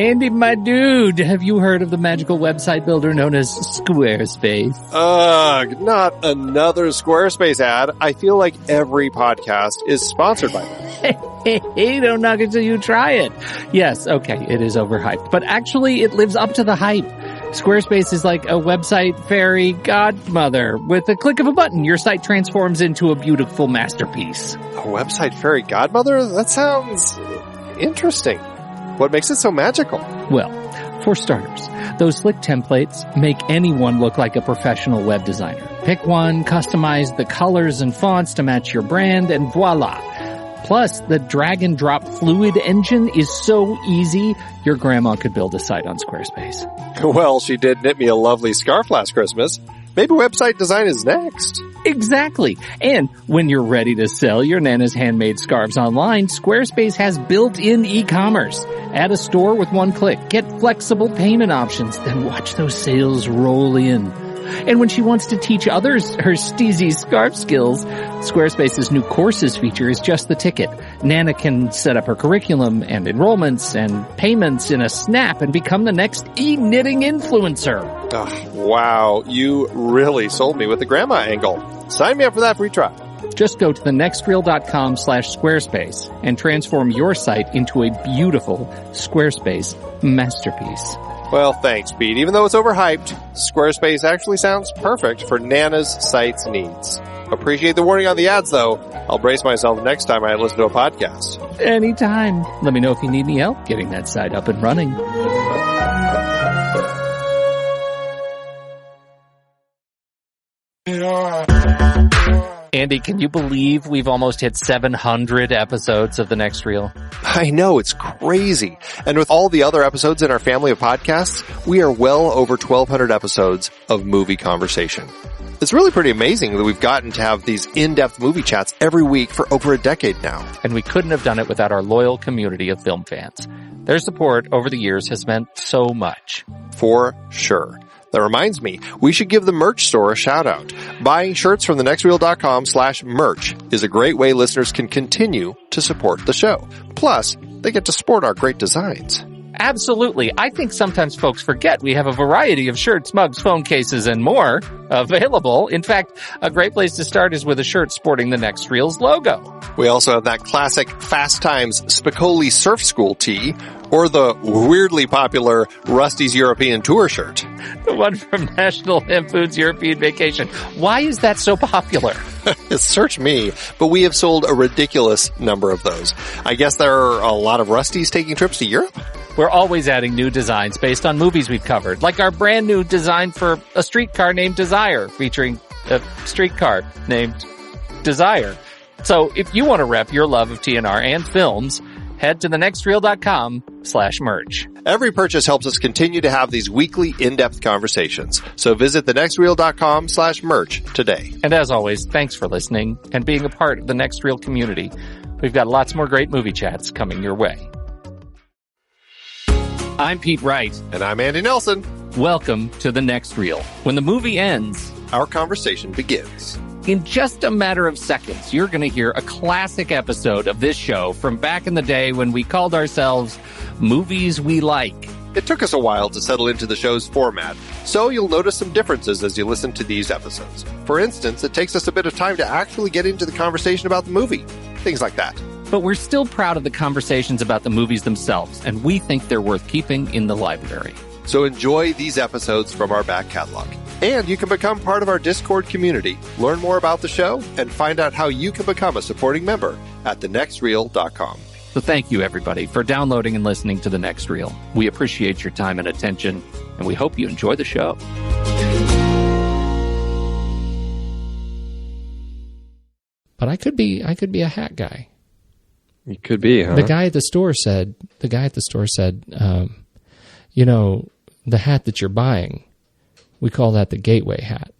Andy, my dude, have you heard of the magical website builder known as Squarespace? Ugh, not another Squarespace ad. I feel like every podcast is sponsored by them. Hey, don't knock it till you try it. Yes, okay, it is overhyped, but actually it lives up to the hype. Squarespace is like a website fairy godmother. With a click of a button, your site transforms into a beautiful masterpiece. A website fairy godmother? That sounds interesting. What makes it so magical? Well, for starters, those slick templates make anyone look like a professional web designer. Pick one, customize the colors and fonts to match your brand, and voila. Plus, the drag and drop fluid engine is so easy, your grandma could build a site on Squarespace. Well, she did knit me a lovely scarf last Christmas. Maybe website design is next. Exactly. And when you're ready to sell your Nana's handmade scarves online, Squarespace has built-in e-commerce. Add a store with one click. Get flexible payment options. Then watch those sales roll in. And when she wants to teach others her steezy scarf skills, Squarespace's new courses feature is just the ticket. Nana can set up her curriculum and enrollments and payments in a snap and become the next e-knitting influencer. Oh, wow, you really sold me with the grandma angle. Sign me up for that free trial. Just go to thenextreel.com/Squarespace and transform your site into a beautiful Squarespace masterpiece. Well, thanks, Pete. Even though it's overhyped, Squarespace actually sounds perfect for Nana's site's needs. Appreciate the warning on the ads, though. I'll brace myself next time I listen to a podcast. Anytime. Let me know if you need any help getting that site up and running. Andy, can you believe we've almost hit 700 episodes of The Next Reel? I know, it's crazy. And with all the other episodes in our family of podcasts, we are well over 1,200 episodes of movie conversation. It's really pretty amazing that we've gotten to have these in-depth movie chats every week for over a decade now. And we couldn't have done it without our loyal community of film fans. Their support over the years has meant so much. For sure. That reminds me, we should give the merch store a shout out. Buying shirts from thenextreel.com/merch is a great way listeners can continue to support the show. Plus, they get to sport our great designs. Absolutely. I think sometimes folks forget we have a variety of shirts, mugs, phone cases, and more available. In fact, a great place to start is with a shirt sporting the Next Reel's logo. We also have that classic Fast Times Spicoli Surf School tee, or the weirdly popular Rusty's European Tour shirt. The one from National Lampoon's European Vacation. Why is that so popular? Search me, but we have sold a ridiculous number of those. I guess there are a lot of Rustys taking trips to Europe? We're always adding new designs based on movies we've covered, like our brand new design for a streetcar named Desire, featuring a streetcar named Desire. So if you want to rep your love of TNR and films, head to thenextreel.com/merch. Every purchase helps us continue to have these weekly in-depth conversations. So visit thenextreel.com/merch today. And as always, thanks for listening and being a part of the Next Reel community. We've got lots more great movie chats coming your way. I'm Pete Wright. And I'm Andy Nelson. Welcome to The Next Reel. When the movie ends, our conversation begins. In just a matter of seconds, you're going to hear a classic episode of this show from back in the day when we called ourselves Movies We Like. It took us a while to settle into the show's format, so you'll notice some differences as you listen to these episodes. For instance, it takes us a bit of time to actually get into the conversation about the movie. Things like that. But we're still proud of the conversations about the movies themselves, and we think they're worth keeping in the library. So enjoy these episodes from our back catalog. And you can become part of our Discord community, learn more about the show, and find out how you can become a supporting member at thenextreel.com. So thank you, everybody, for downloading and listening to The Next Reel. We appreciate your time and attention, and we hope you enjoy the show. But I could be a hat guy. You could be, huh? The guy at the store said, the hat that you're buying, we call that the gateway hat.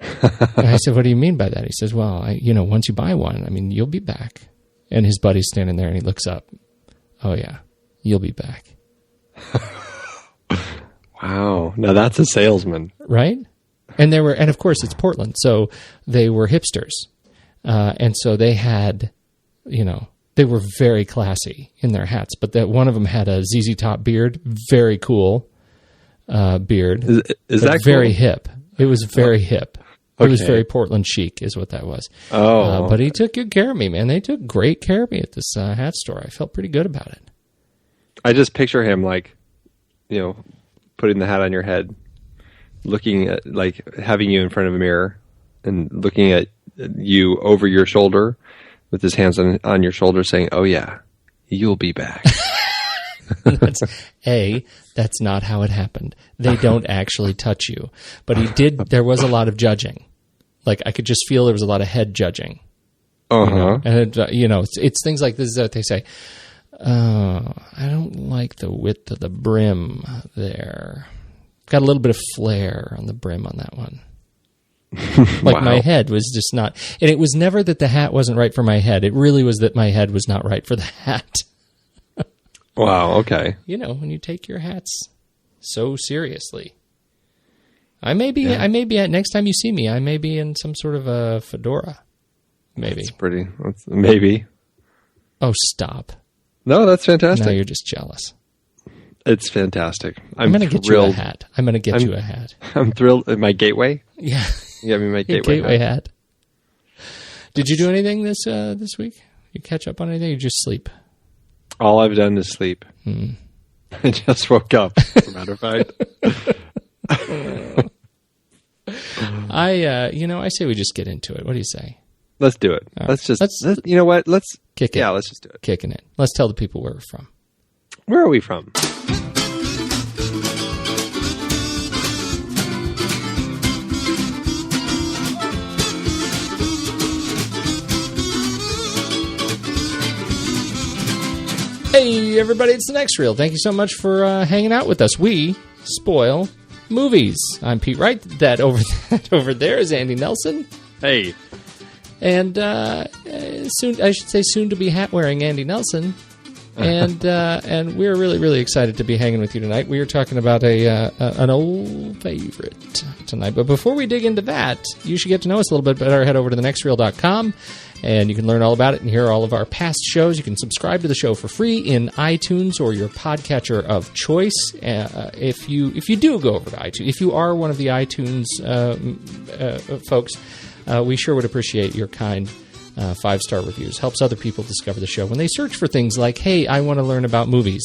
And I said, what do you mean by that? He says, well, once you buy one, you'll be back. And his buddy's standing there and he looks up. Oh yeah, you'll be back. Wow. Now that's a salesman. Right? And of course it's Portland. So they were hipsters. And so they had, They were very classy in their hats, but that one of them had a ZZ Top beard, very cool beard. Is that very cool? hip? It was very hip. It Okay. was very Portland chic, is what that was. Oh, but he took good care of me, man. They took great care of me at this hat store. I felt pretty good about it. I just picture him like, putting the hat on your head, looking at, like, having you in front of a mirror and looking at you over your shoulder with his hands on your shoulder saying, "Oh yeah, you'll be back." That's not how it happened. They don't actually touch you. But he did, there was a lot of judging. Like, I could just feel there was a lot of head judging. Uh-huh. And, it's things like this is what they say. I don't like the width of the brim there. Got a little bit of flare on the brim on that one. Like, Wow. my head was just not, and it was never that the hat wasn't right for my head. It really was that my head was not right for the hat. Wow, okay. When you take your hats so seriously. I may be next time you see me, I may be in some sort of a fedora. Maybe. Maybe. Oh, stop. No, that's fantastic. Now you're just jealous. It's fantastic. I'm going to get you a hat. I'm thrilled. My gateway? Yeah. You got me my Your gateway hat. Did you do anything this week? You catch up on anything? You just sleep? All I've done is sleep. I just woke up, as a matter of fact. I say we just get into it. What do you say? Let's do it. All Let's right. just, you know what? Let's kick it. Yeah, let's just do it. Kicking it. Let's tell the people where we're from. Where are we from? Hey, everybody, it's the Next Reel. Thank you so much for hanging out with us. We spoil movies. I'm Pete Wright. That over there is Andy Nelson. Hey. And soon to be hat-wearing Andy Nelson. And we're really, really excited to be hanging with you tonight. We are talking about an old favorite tonight. But before we dig into that, you should get to know us a little bit better. Head over to thenextreel.com. And you can learn all about it and hear all of our past shows. You can subscribe to the show for free in iTunes or your podcatcher of choice. If you do go over to iTunes, if you are one of the iTunes folks, we sure would appreciate your kind 5-star reviews. Helps other people discover the show when they search for things like, "Hey, I want to learn about movies"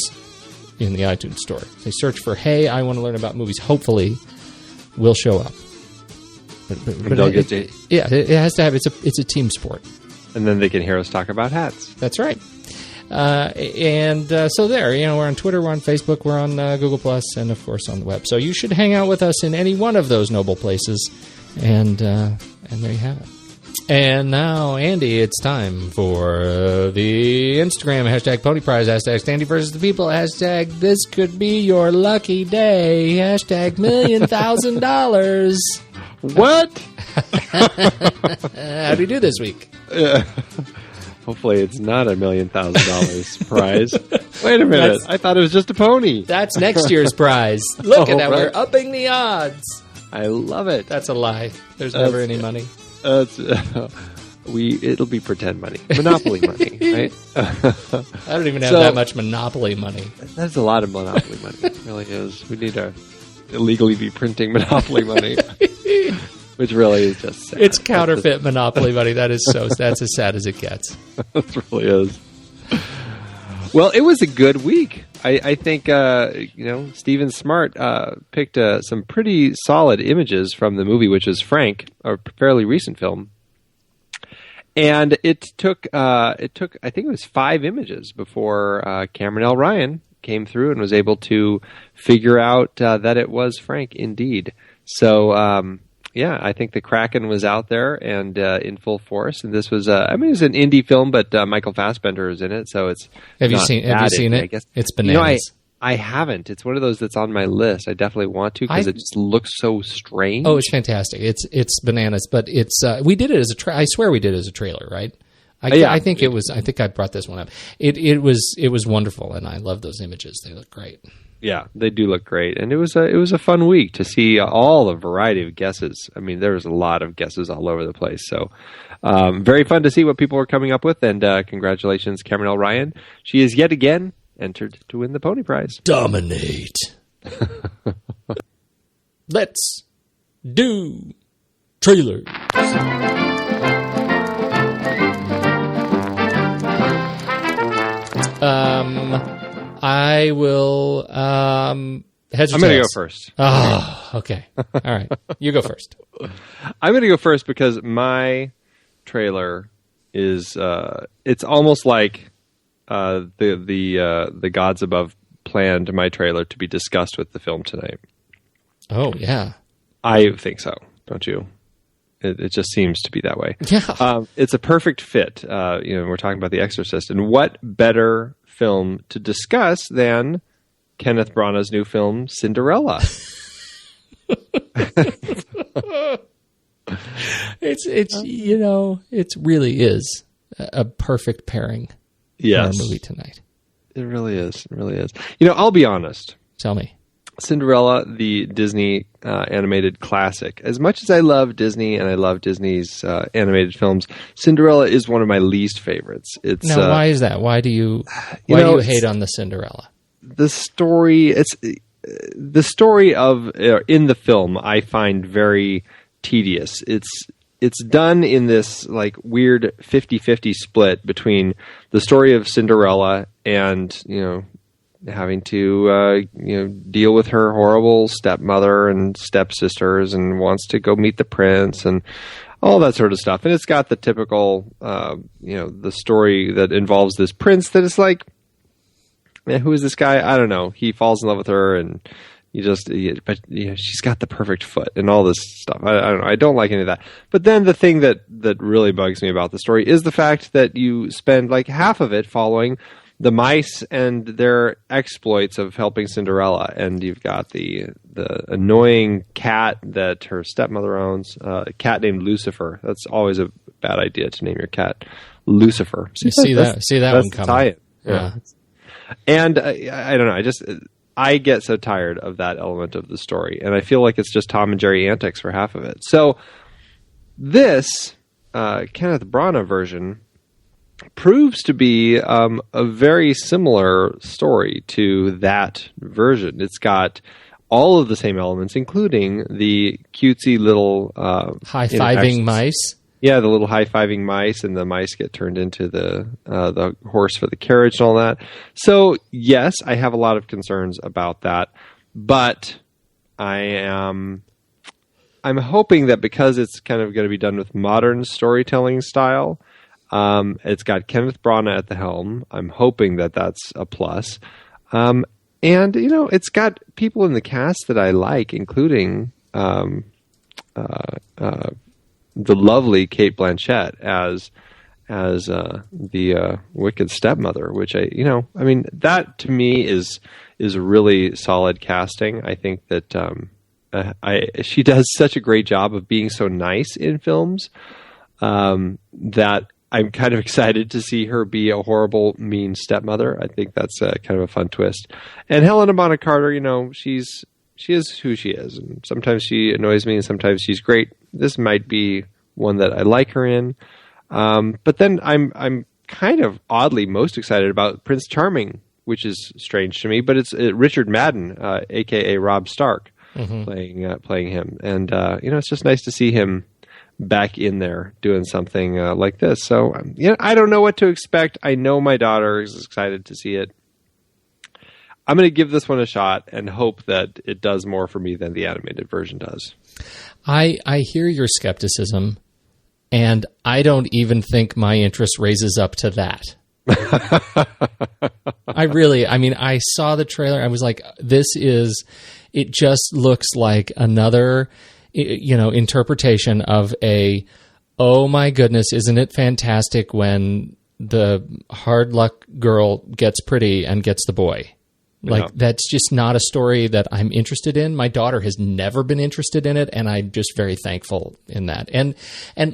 in the iTunes store. They search for, "Hey, I want to learn about movies." Hopefully, we'll show up. But it has to have. It's a team sport. And then they can hear us talk about hats. That's right. So there, we're on Twitter, we're on Facebook, we're on Google Plus, and of course on the web. So you should hang out with us in any one of those noble places, and there you have it. And now, Andy, it's time for the Instagram hashtag Pony Prize, hashtag Standy versus the People, hashtag This Could Be Your Lucky Day, hashtag $1,000,000. What? How do you do this week? Hopefully it's not $1 million prize. Wait a minute. I thought it was just a pony. That's next year's prize. Look at that. Right. We're upping the odds. I love it. That's a lie. There's never any money. It'll be pretend money. Monopoly money, right? I don't even have that much Monopoly money. That's a lot of Monopoly money. It really is. We need to illegally be printing Monopoly money. Which really is just sad. It's counterfeit Monopoly money. That's as sad as it gets. It really is. Well, it was a good week. I think, Stephen Smart picked some pretty solid images from the movie, which is Frank, a fairly recent film. And it took, I think it was 5 images before Cameron L. Ryan came through and was able to figure out that it was Frank indeed. So, I think the Kraken was out there and in full force. And this was, it was an indie film, but Michael Fassbender is in it, so it's. Have you seen it? I guess. It's bananas. I haven't. It's one of those that's on my list. I definitely want to because it just looks so strange. Oh, it's fantastic. It's bananas, but it's we did it as I swear we did it as a trailer, right? I think it was. I think I brought this one up. It was wonderful, and I love those images. They look great. Yeah, they do look great, and it was a fun week to see all the variety of guesses. I mean, there was a lot of guesses all over the place. So, very fun to see what people are coming up with. And congratulations, Cameron L. Ryan. She is yet again entered to win the Pony Prize. Dominate. Let's do trailers. I will. Heads or I'm going to go first. Oh, okay. All right. You go first. I'm going to go first because my trailer is. It's almost like the gods above planned my trailer to be discussed with the film tonight. Oh yeah, I think so. Don't you? It just seems to be that way. Yeah. It's a perfect fit. We're talking about The Exorcist, and what better film to discuss than Kenneth Branagh's new film, Cinderella? It really is a perfect pairing for our movie tonight. It really is. It really is. I'll be honest. Tell me. Cinderella, the Disney animated classic. As much as I love Disney and I love Disney's animated films, Cinderella is one of my least favorites. Now, why is that? Why do you hate on the Cinderella? The story. The story of in the film I find very tedious. It's done in this like weird 50-50 split between the story of Cinderella and having to deal with her horrible stepmother and stepsisters, and wants to go meet the prince and all that sort of stuff. And it's got the typical the story that involves this prince that is like, who is this guy? I don't know. He falls in love with her, and she's got the perfect foot and all this stuff. I don't know. I don't like any of that. But then the thing that really bugs me about the story is the fact that you spend like half of it following the mice and their exploits of helping Cinderella, and you've got the annoying cat that her stepmother owns, a cat named Lucifer. That's always a bad idea to name your cat Lucifer. See that one coming. Yeah. And I don't know. I get so tired of that element of the story, and I feel like it's just Tom and Jerry antics for half of it. So this Kenneth Branagh version proves to be a very similar story to that version. It's got all of the same elements, including the cutesy little high-fiving mice. Yeah, the little high-fiving mice, and the mice get turned into the horse for the carriage and all that. So, yes, I have a lot of concerns about that, but I'm hoping that because it's kind of going to be done with modern storytelling style, it's got Kenneth Branagh at the helm. I'm hoping that that's a plus. And, it's got people in the cast that I like, including the lovely Cate Blanchett as the wicked stepmother, which that to me is a really solid casting. I think that she does such a great job of being so nice in films that I'm kind of excited to see her be a horrible, mean stepmother. I think that's kind of a fun twist. And Helena Bonham Carter, she is who she is, and sometimes she annoys me, and sometimes she's great. This might be one that I like her in, but then I'm kind of oddly most excited about Prince Charming, which is strange to me. But it's Richard Madden, aka Rob Stark, playing him, and it's just nice to see him back in there doing something like this. So I don't know what to expect. I know my daughter is excited to see it. I'm going to give this one a shot and hope that it does more for me than the animated version does. I hear your skepticism, and I don't even think my interest raises up to that. I saw the trailer. I was like, it just looks like another, interpretation of oh my goodness, isn't it fantastic when the hard luck girl gets pretty and gets the boy? Like, that's just not a story that I'm interested in. My daughter has never been interested in it, and I'm just very thankful in that. And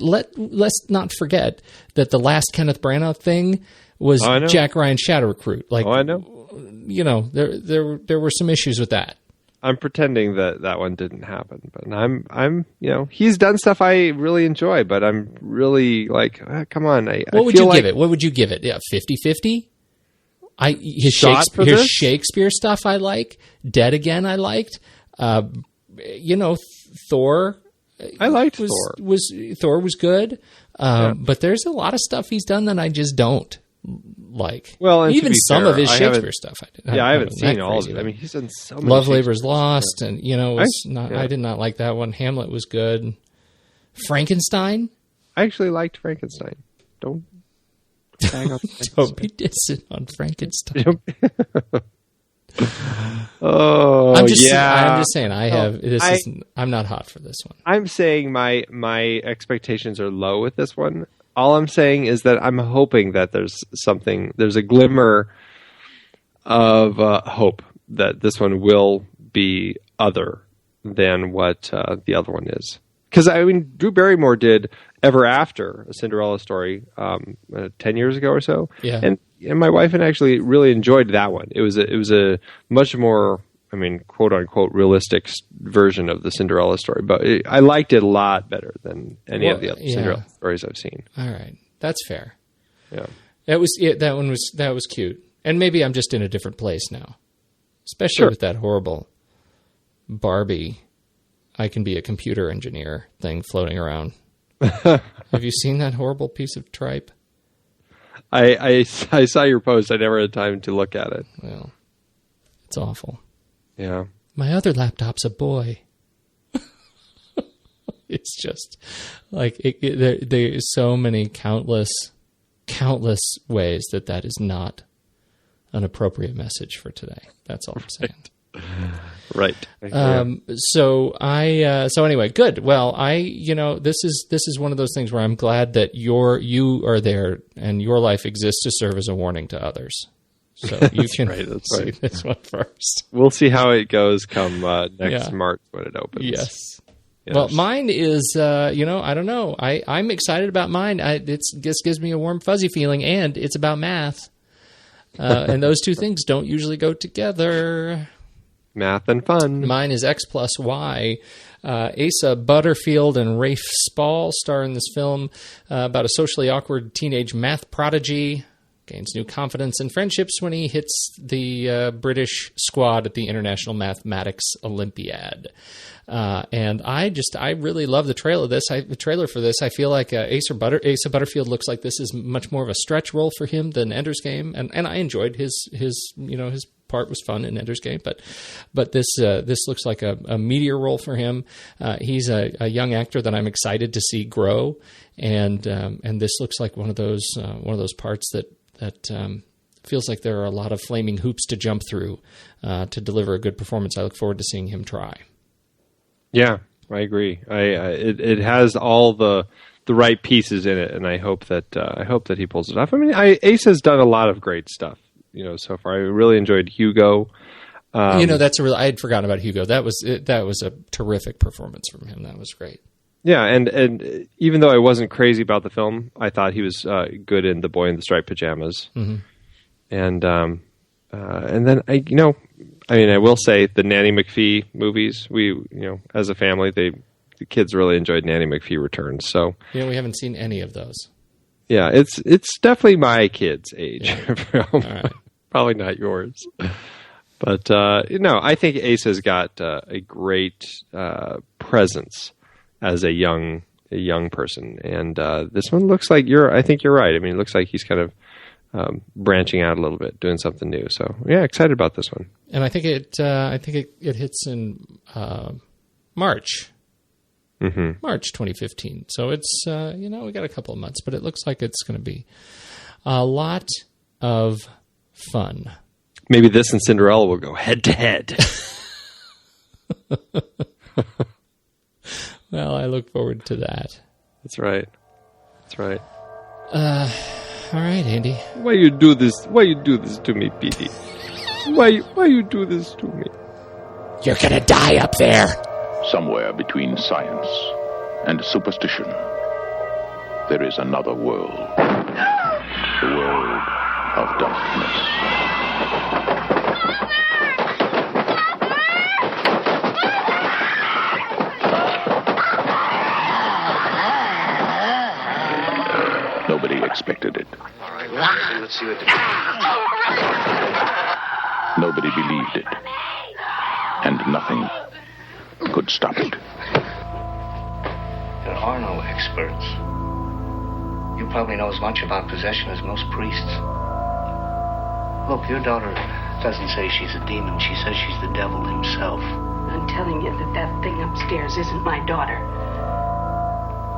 let's not forget that the last Kenneth Branagh thing was Jack Ryan's Shadow Recruit. Like, I know. You know, there were some issues with that. I'm pretending that one didn't happen, but I'm he's done stuff I really enjoy, but I'm really like, come on. What would you give it? What would you give it? Yeah, 50-50? His Shakespeare stuff I like. Dead Again I liked. Thor. I liked Thor. Thor was good. But there's a lot of stuff he's done that I just don't like. Well, and even some of his Shakespeare stuff I did. I haven't seen all of it. I mean, he's done so many. Love Labor's Lost, and I did not like that one. Hamlet was good. Frankenstein. I actually liked Frankenstein. Don't be dissing on Frankenstein. I'm just saying. I'm not hot for this one. I'm saying my expectations are low with this one. All I'm saying is that I'm hoping that there's a glimmer of hope that this one will be other than what the other one is. Because, I mean, Drew Barrymore did Ever After, a Cinderella story, 10 years ago or so. Yeah. And my wife and I actually really enjoyed that one. It was a much more, I mean, quote unquote, realistic version of the Cinderella story. But I liked it a lot better than any of the other Cinderella stories I've seen. All right. That's fair. Yeah. That was cute. And maybe I'm just in a different place now. Especially with that horrible Barbie, I can be a computer engineer thing floating around. Have you seen that horrible piece of tripe? I saw your post. I never had time to look at it. Well, it's awful. Yeah. My other laptop's a boy. It's just like there's so many countless ways that is not an appropriate message for today. That's all I'm saying. Right. So anyway, good. Well, this is one of those things where I'm glad that you are there and your life exists to serve as a warning to others. So you can see this one first. We'll see how it goes come next March when it opens. Yes. Well, mine is, I don't know. I'm excited about mine. It just gives me a warm, fuzzy feeling, and it's about math. And those two things don't usually go together. Math and fun. Mine is X plus Y. Asa Butterfield and Rafe Spall star in this film about a socially awkward teenage math prodigy. Gains new confidence and friendships when he hits the British squad at the International Mathematics Olympiad. And I really love the trailer for this. I feel like Asa Butterfield looks like this is much more of a stretch role for him than Ender's Game, and I enjoyed his part was fun in Ender's Game, but this looks like a meteor role for him. He's a young actor that I'm excited to see grow, and this looks like one of those parts that feels like there are a lot of flaming hoops to jump through to deliver a good performance. I look forward to seeing him try. Yeah, I agree. It has all the right pieces in it, and I hope that he pulls it off. I mean, Ace has done a lot of great stuff, so far. I really enjoyed Hugo. I had forgotten about Hugo. That was a terrific performance from him. That was great. Yeah, and even though I wasn't crazy about the film, I thought he was good in The Boy in the Striped Pajamas. Mm-hmm. And then I will say the Nanny McPhee movies. We, as a family, the kids really enjoyed Nanny McPhee Returns. So we haven't seen any of those. Yeah, it's definitely my kids' age. Yeah. All right. Probably not yours. But I think Ace has got a great presence as a young person, and this one looks like I think you're right. I mean, it looks like he's kind of branching out a little bit, doing something new. So yeah, excited about this one. And I think it hits in March. Mm-hmm. March 2015. So it's we got a couple of months, but it looks like it's going to be a lot of fun. Maybe this and Cinderella will go head to head. Well, I look forward to that. That's right. All right, Andy. Why you do this? Why you do this to me, Petey? Why you do this to me? You're gonna die up there. Somewhere between science and superstition, there is another world. The world of darkness. Nobody expected it. All right, let's see what the... Nobody believed it. And nothing could stop it. There are no experts. You probably know as much about possession as most priests. Look, your daughter doesn't say she's a demon. She says she's the devil himself. I'm telling you that thing upstairs isn't my daughter.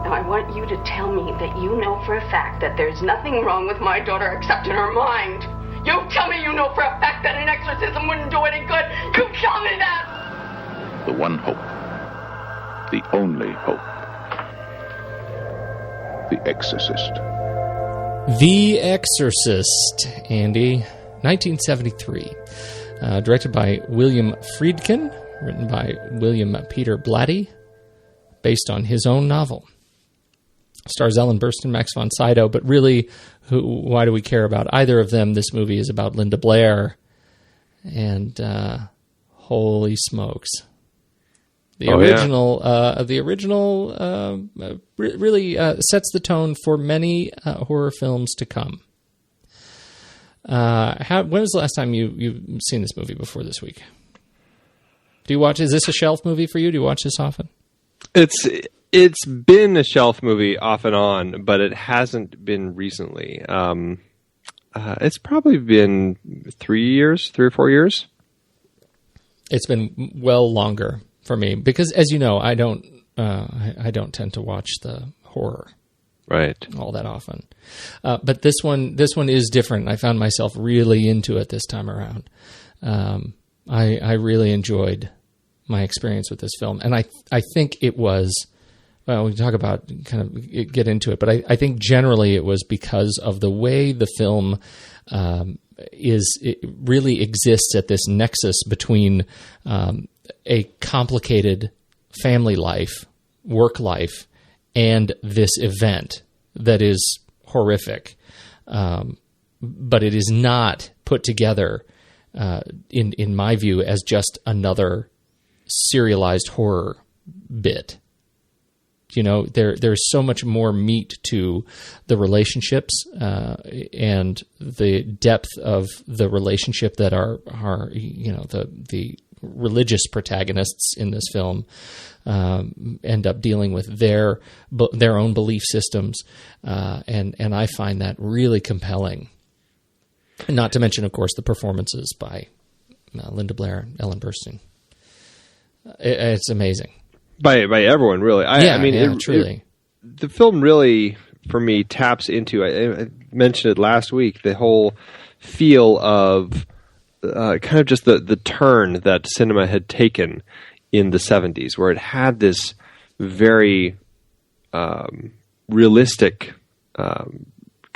Now, I want you to tell me that you know for a fact that there's nothing wrong with my daughter except in her mind. You tell me you know for a fact that an exorcism wouldn't do any good. You tell me that! The one hope. The only hope. The Exorcist. The Exorcist, Andy. 1973. Directed by William Friedkin. Written by William Peter Blatty. Based on his own novel. Stars Ellen Burstyn, Max von Sydow, but really, why do we care about either of them? This movie is about Linda Blair, and holy smokes, the original really sets the tone for many horror films to come. When was the last time you've seen this movie before this week? Do you watch? Is this a shelf movie for you? Do you watch this often? It's been a shelf movie off and on, but it hasn't been recently. It's probably been 3 or 4 years. It's been well longer for me because, as you know, I don't tend to watch the horror all that often. But this one is different. I found myself really into it this time around. I really enjoyed my experience with this film, and I think it was. Well, we can talk about get into it, but I think generally it was because of the way the film it really exists at this nexus between a complicated family life, work life, and this event that is horrific, but it is not put together in my view as just another serialized horror bit. You know, there's so much more meat to the relationships and the depth of the relationship that are the religious protagonists in this film end up dealing with their own belief systems, and I find that really compelling. Not to mention, of course, the performances by Linda Blair and Ellen Burstyn. It's amazing. By everyone, really. Truly. The film really, for me, taps into, I mentioned it last week, the whole feel of kind of just the turn that cinema had taken in the 70s, where it had this very realistic kind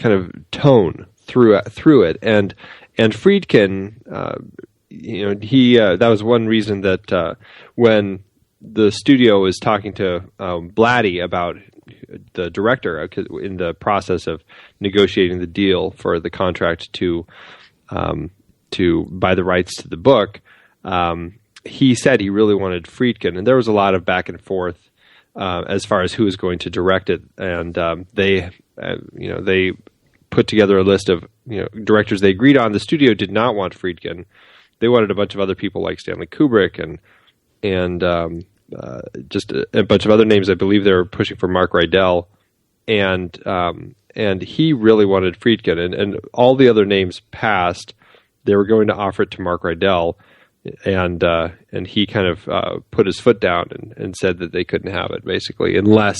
of tone through it. And Friedkin, that was one reason that when the studio was talking to Blatty about the director in the process of negotiating the deal for the contract to buy the rights to the book. He said he really wanted Friedkin, and there was a lot of back and forth as far as who was going to direct it. And they put together a list of directors they agreed on. The studio did not want Friedkin; they wanted a bunch of other people like Stanley Kubrick and just a bunch of other names. I believe they were pushing for Mark Rydell, and he really wanted Friedkin, and all the other names passed. They were going to offer it to Mark Rydell, and he kind of put his foot down and said that they couldn't have it, basically, unless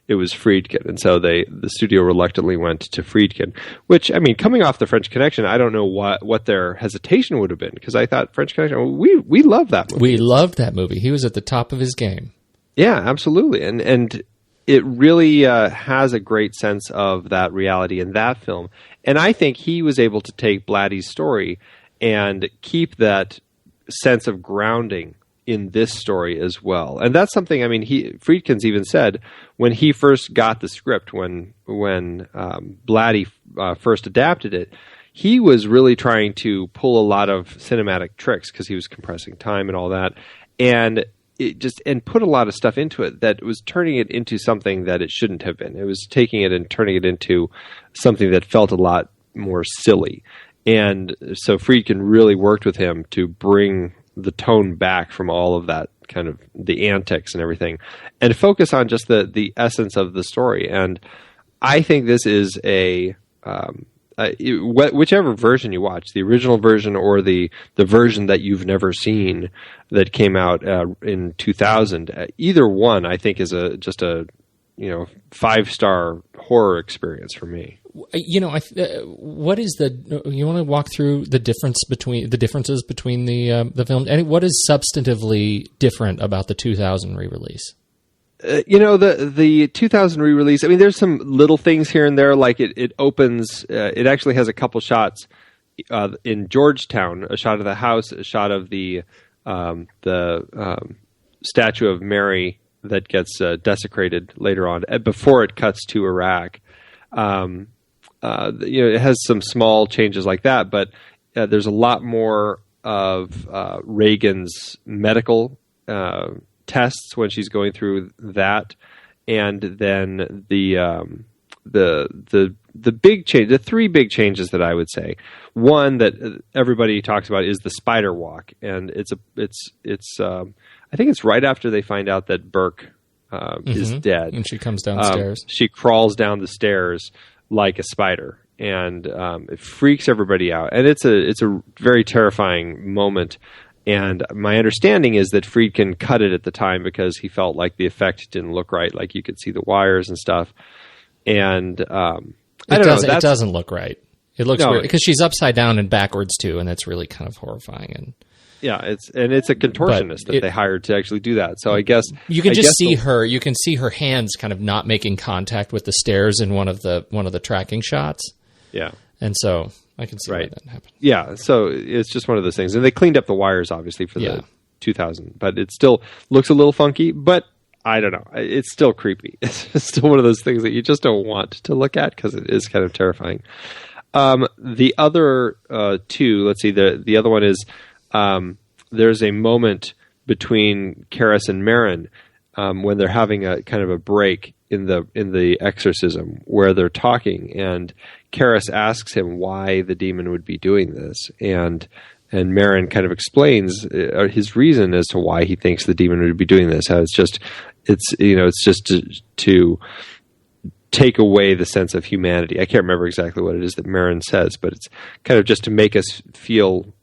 it was Friedkin. And so the studio reluctantly went to Friedkin, which, I mean, coming off the French Connection, I don't know what their hesitation would have been, because I thought French Connection, we love that movie. We loved that movie. He was at the top of his game. Yeah, absolutely. And it really has a great sense of that reality in that film. And I think he was able to take Blatty's story and keep that sense of grounding in this story as well. And that's something, I mean, Friedkin's even said when he first got the script, when Blatty first adapted it, he was really trying to pull a lot of cinematic tricks because he was compressing time and all that, and put a lot of stuff into it that was turning it into something that it shouldn't have been. It was taking it and turning it into something that felt a lot more silly. And so Friedkin really worked with him to bring the tone back from all of that kind of the antics and everything, and focus on just the essence of the story. And I think this is whichever version you watch, the original version or the version that you've never seen that came out in 2000, either one I think is just a 5-star horror experience for me. What is you want to walk through the differences between the films, and what is substantively different about the 2000 re-release? The 2000 re-release, I mean, there's some little things here and there, like it opens, it actually has a couple shots in Georgetown, a shot of the house, a shot of the statue of Mary that gets desecrated later on, before it cuts to Iraq. It has some small changes like that, but there's a lot more of Reagan's medical tests when she's going through that, and then the big change, the three big changes that I would say. One that everybody talks about is the spider walk, and it's I think it's right after they find out that Burke is dead, and she comes downstairs. She crawls down the stairs like a spider, and it freaks everybody out, and it's a very terrifying moment. And my understanding is that Friedkin cut it at the time because he felt like the effect didn't look right, like you could see the wires and stuff. And it doesn't look right. It looks weird because she's upside down and backwards too, and that's really kind of horrifying. And yeah, it's a contortionist that they hired to actually do that. So I guess you can see her. You can see her hands kind of not making contact with the stairs in one of the tracking shots. Yeah, and so I can see why that happened. Yeah, so it's just one of those things, and they cleaned up the wires obviously for the 2000, but it still looks a little funky. But I don't know, it's still creepy. It's still one of those things that you just don't want to look at because it is kind of terrifying. The other two, let's see, the other one is. There's a moment between Karras and Marin when they're having a kind of a break in the exorcism where they're talking, and Karras asks him why the demon would be doing this, and Marin kind of explains his reason as to why he thinks the demon would be doing this. How it's just to take away the sense of humanity. I can't remember exactly what it is that Marin says, but it's kind of just to make us feel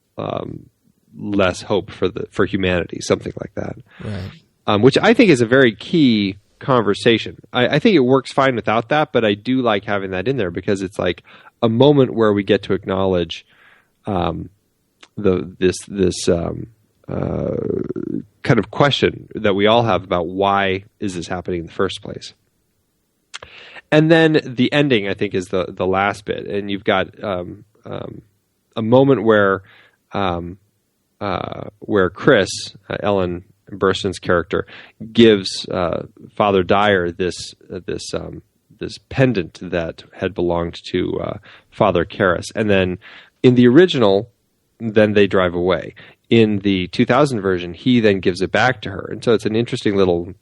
less hope for humanity, something like that. Right. Which I think is a very key conversation. I think it works fine without that, but I do like having that in there because it's like a moment where we get to acknowledge this kind of question that we all have about why is this happening in the first place. And then the ending, I think, is the last bit, and you've got a moment where Chris, Ellen Burstyn's character, gives Father Dyer this pendant that had belonged to Father Karras, and then in the original, then they drive away. In the 2000 version, he then gives it back to her, and so it's an interesting little.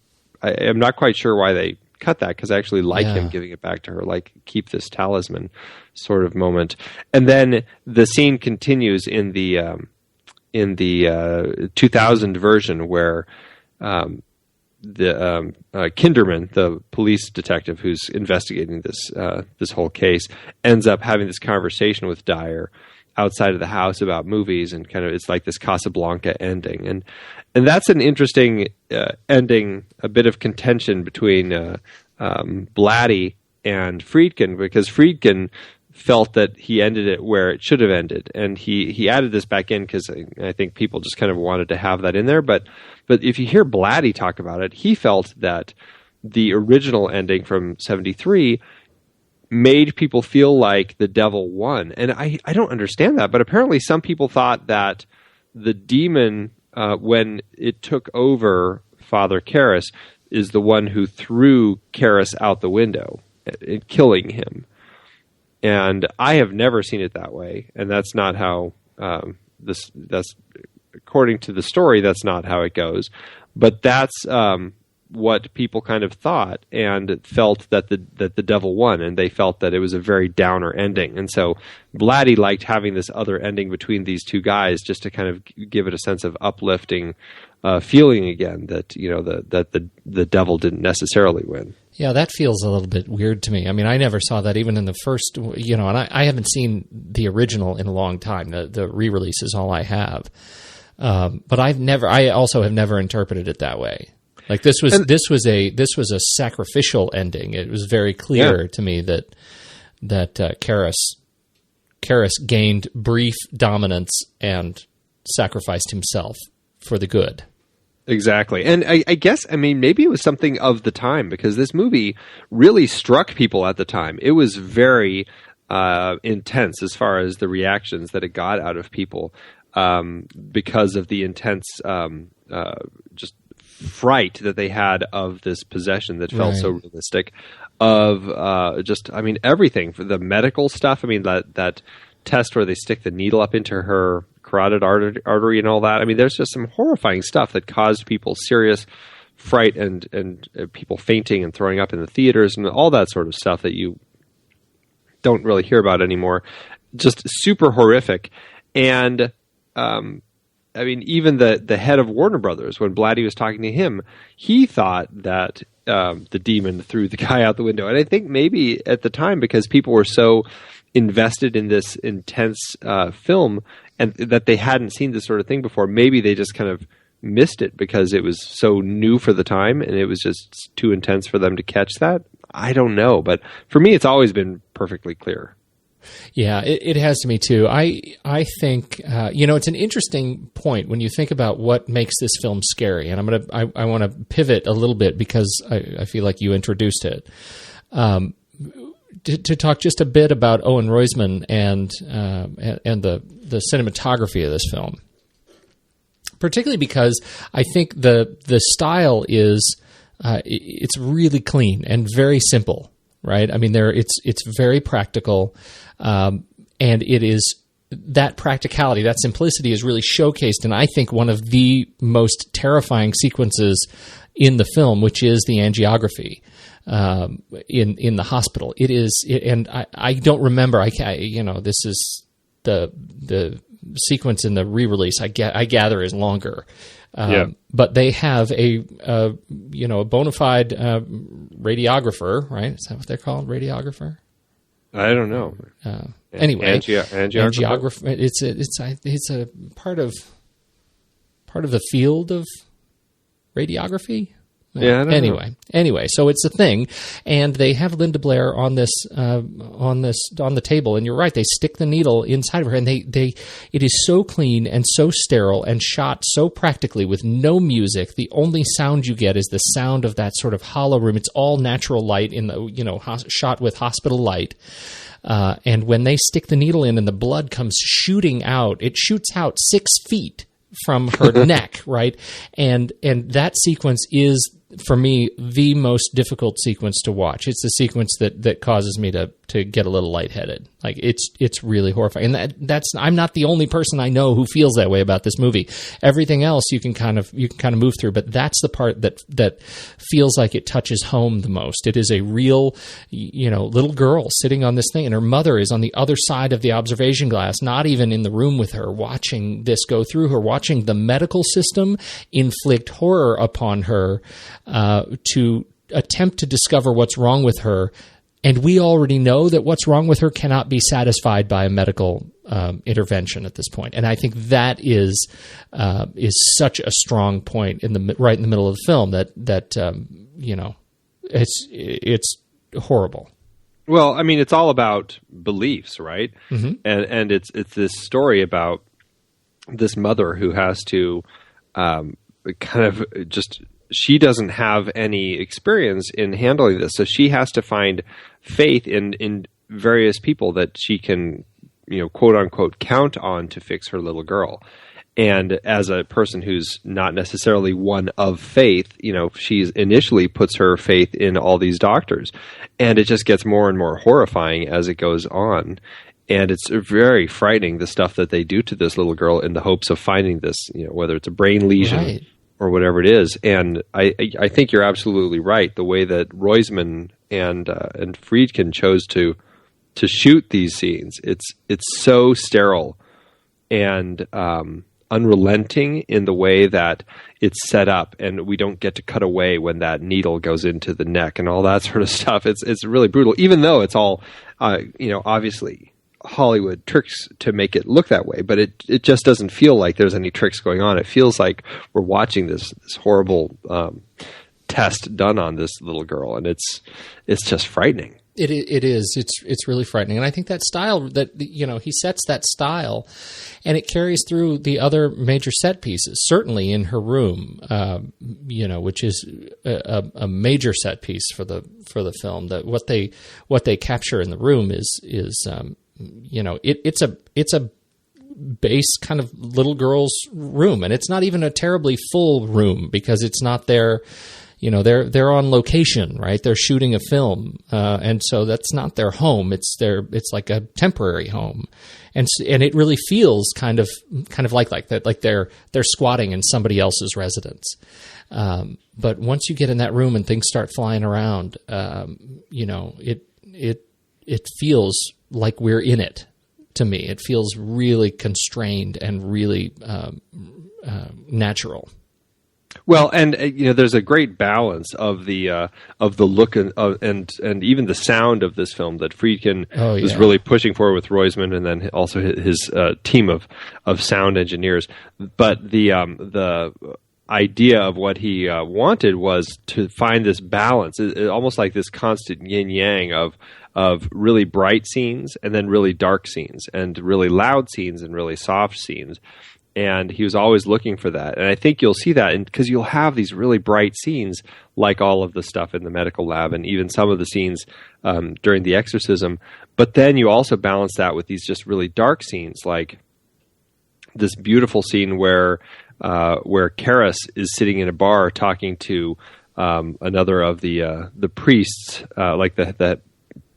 I'm not quite sure why they cut that because I actually like him giving it back to her, like keep this talisman sort of moment. And then the scene continues in the 2000 version where Kinderman, the police detective who's investigating this whole case, ends up having this conversation with Dyer outside of the house about movies, and kind of it's like this Casablanca ending, and that's an interesting ending, a bit of contention between Blatty and Friedkin, because Friedkin felt that he ended it where it should have ended, and he added this back in because I think people just kind of wanted to have that in there. But if you hear Blatty talk about it, he felt that the original ending from 73 made people feel like the devil won. And I don't understand that, but apparently some people thought that the demon, when it took over Father Karras, is the one who threw Karras out the window, killing him. And I have never seen it that way, and that's not how that's according to the story. That's not how it goes, but that's what people kind of thought and felt that the devil won, and they felt that it was a very downer ending. And so Blatty liked having this other ending between these two guys, just to kind of give it a sense of uplifting feeling again, that the devil didn't necessarily win. Yeah, that feels a little bit weird to me. I mean, I never saw that even in the first, and I haven't seen the original in a long time. The re-release is all I have. But I also have never interpreted it that way. Like this was a sacrificial ending. It was very clear to me that Karras gained brief dominance and sacrificed himself for the good. Exactly. And I guess, maybe it was something of the time, because this movie really struck people at the time. It was very intense as far as the reactions that it got out of people, because of the intense just fright that they had of this possession that felt so realistic, of everything, for the medical stuff. That test where they stick the needle up into her carotid artery and all that. There's just some horrifying stuff that caused people serious fright and people fainting and throwing up in the theaters and all that sort of stuff that you don't really hear about anymore. Just super horrific. And even the head of Warner Brothers, when Blatty was talking to him, he thought that the demon threw the guy out the window. And I think maybe at the time, because people were so invested in this intense film and that they hadn't seen this sort of thing before, maybe they just kind of missed it because it was so new for the time and it was just too intense for them to catch that. I don't know. But for me, it's always been perfectly clear. Yeah, it has to me too. I think it's an interesting point when you think about what makes this film scary, and I want to pivot a little bit because I feel like you introduced it. To talk just a bit about Owen Roizman and the cinematography of this film, particularly because I think the style is it's really clean and very simple. Right? It's very practical, and it is that practicality, that simplicity is really showcased in, I think, one of the most terrifying sequences in the film, which is the angiography in the hospital. It is, and I don't remember. This is the sequence in the re-release. I gather is longer. But they have a bona fide radiographer, right? Is that what they're called, radiographer? I don't know. Anyway, angiographer. It's a part of the field of radiography. Yeah. Anyway, so it's a thing, and they have Linda Blair on the table, and you're right. They stick the needle inside of her, and it is so clean and so sterile and shot so practically with no music. The only sound you get is the sound of that sort of hollow room. It's all natural light in the shot with hospital light. And when they stick the needle in and the blood comes shooting out, it shoots out 6 feet from her neck, right? And that sequence is, for me, the most difficult sequence to watch. It's the sequence that causes me to get a little lightheaded. Like it's really horrifying. And that's I'm not the only person I know who feels that way about this movie. Everything else you can kind of move through, but that's the part that feels like it touches home the most. It is a real, little girl sitting on this thing, and her mother is on the other side of the observation glass, not even in the room with her, watching this go through her, watching the medical system inflict horror upon her to attempt to discover what's wrong with her. And we already know that what's wrong with her cannot be satisfied by a medical intervention at this point. And I think that is such a strong point right in the middle of the film that it's horrible. Well, it's all about beliefs, right? Mm-hmm. And it's this story about this mother who has to kind of just she doesn't have any experience in handling this. So she has to find faith in various people that she can, quote unquote, count on to fix her little girl. And as a person who's not necessarily one of faith, she initially puts her faith in all these doctors. And it just gets more and more horrifying as it goes on. And it's very frightening, the stuff that they do to this little girl in the hopes of finding this, whether it's a brain lesion or whatever it is. And I think you're absolutely right. The way that Roisman and Friedkin chose to shoot these scenes, it's so sterile and unrelenting in the way that it's set up, and we don't get to cut away when that needle goes into the neck and all that sort of stuff. It's really brutal, even though it's all obviously Hollywood tricks to make it look that way, but it just doesn't feel like there's any tricks going on. It feels like we're watching this horrible test done on this little girl, and it's just frightening. It is. It's really frightening. And I think that style that, he sets that style, and it carries through the other major set pieces, certainly in her room, which is a major set piece for the film. That what they capture in the room is it's a base kind of little girl's room, and it's not even a terribly full room because it's not their, they're on location, right? They're shooting a film, and so that's not their home. It's like a temporary home, and it really feels kind of like that, like they're squatting in somebody else's residence. But once you get in that room and things start flying around, it feels like we're in it. To me, it feels really constrained and really natural. Well, and there's a great balance of the look and even the sound of this film that Friedkin was really pushing forward with Roisman, and then also his team of sound engineers. But the idea of what he wanted was to find this balance, almost like this constant yin yang of really bright scenes and then really dark scenes, and really loud scenes and really soft scenes. And he was always looking for that. And I think you'll see that because you'll have these really bright scenes, like all of the stuff in the medical lab and even some of the scenes during the exorcism. But then you also balance that with these just really dark scenes, like this beautiful scene where Karras is sitting in a bar talking to another of the priests, like the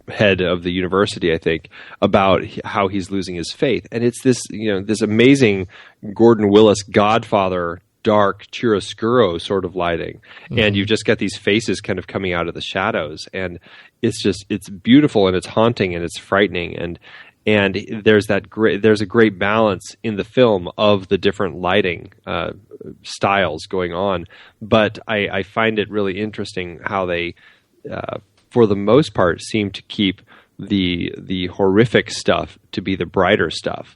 head of the university, I think, about how he's losing his faith. And it's this, this amazing Gordon Willis Godfather, dark chiaroscuro sort of lighting. Mm-hmm. And you've just got these faces kind of coming out of the shadows. And it's beautiful, and it's haunting, and it's frightening. And there's a great balance in the film of the different lighting styles going on. But I find it really interesting how they, for the most part, seem to keep the horrific stuff to be the brighter stuff.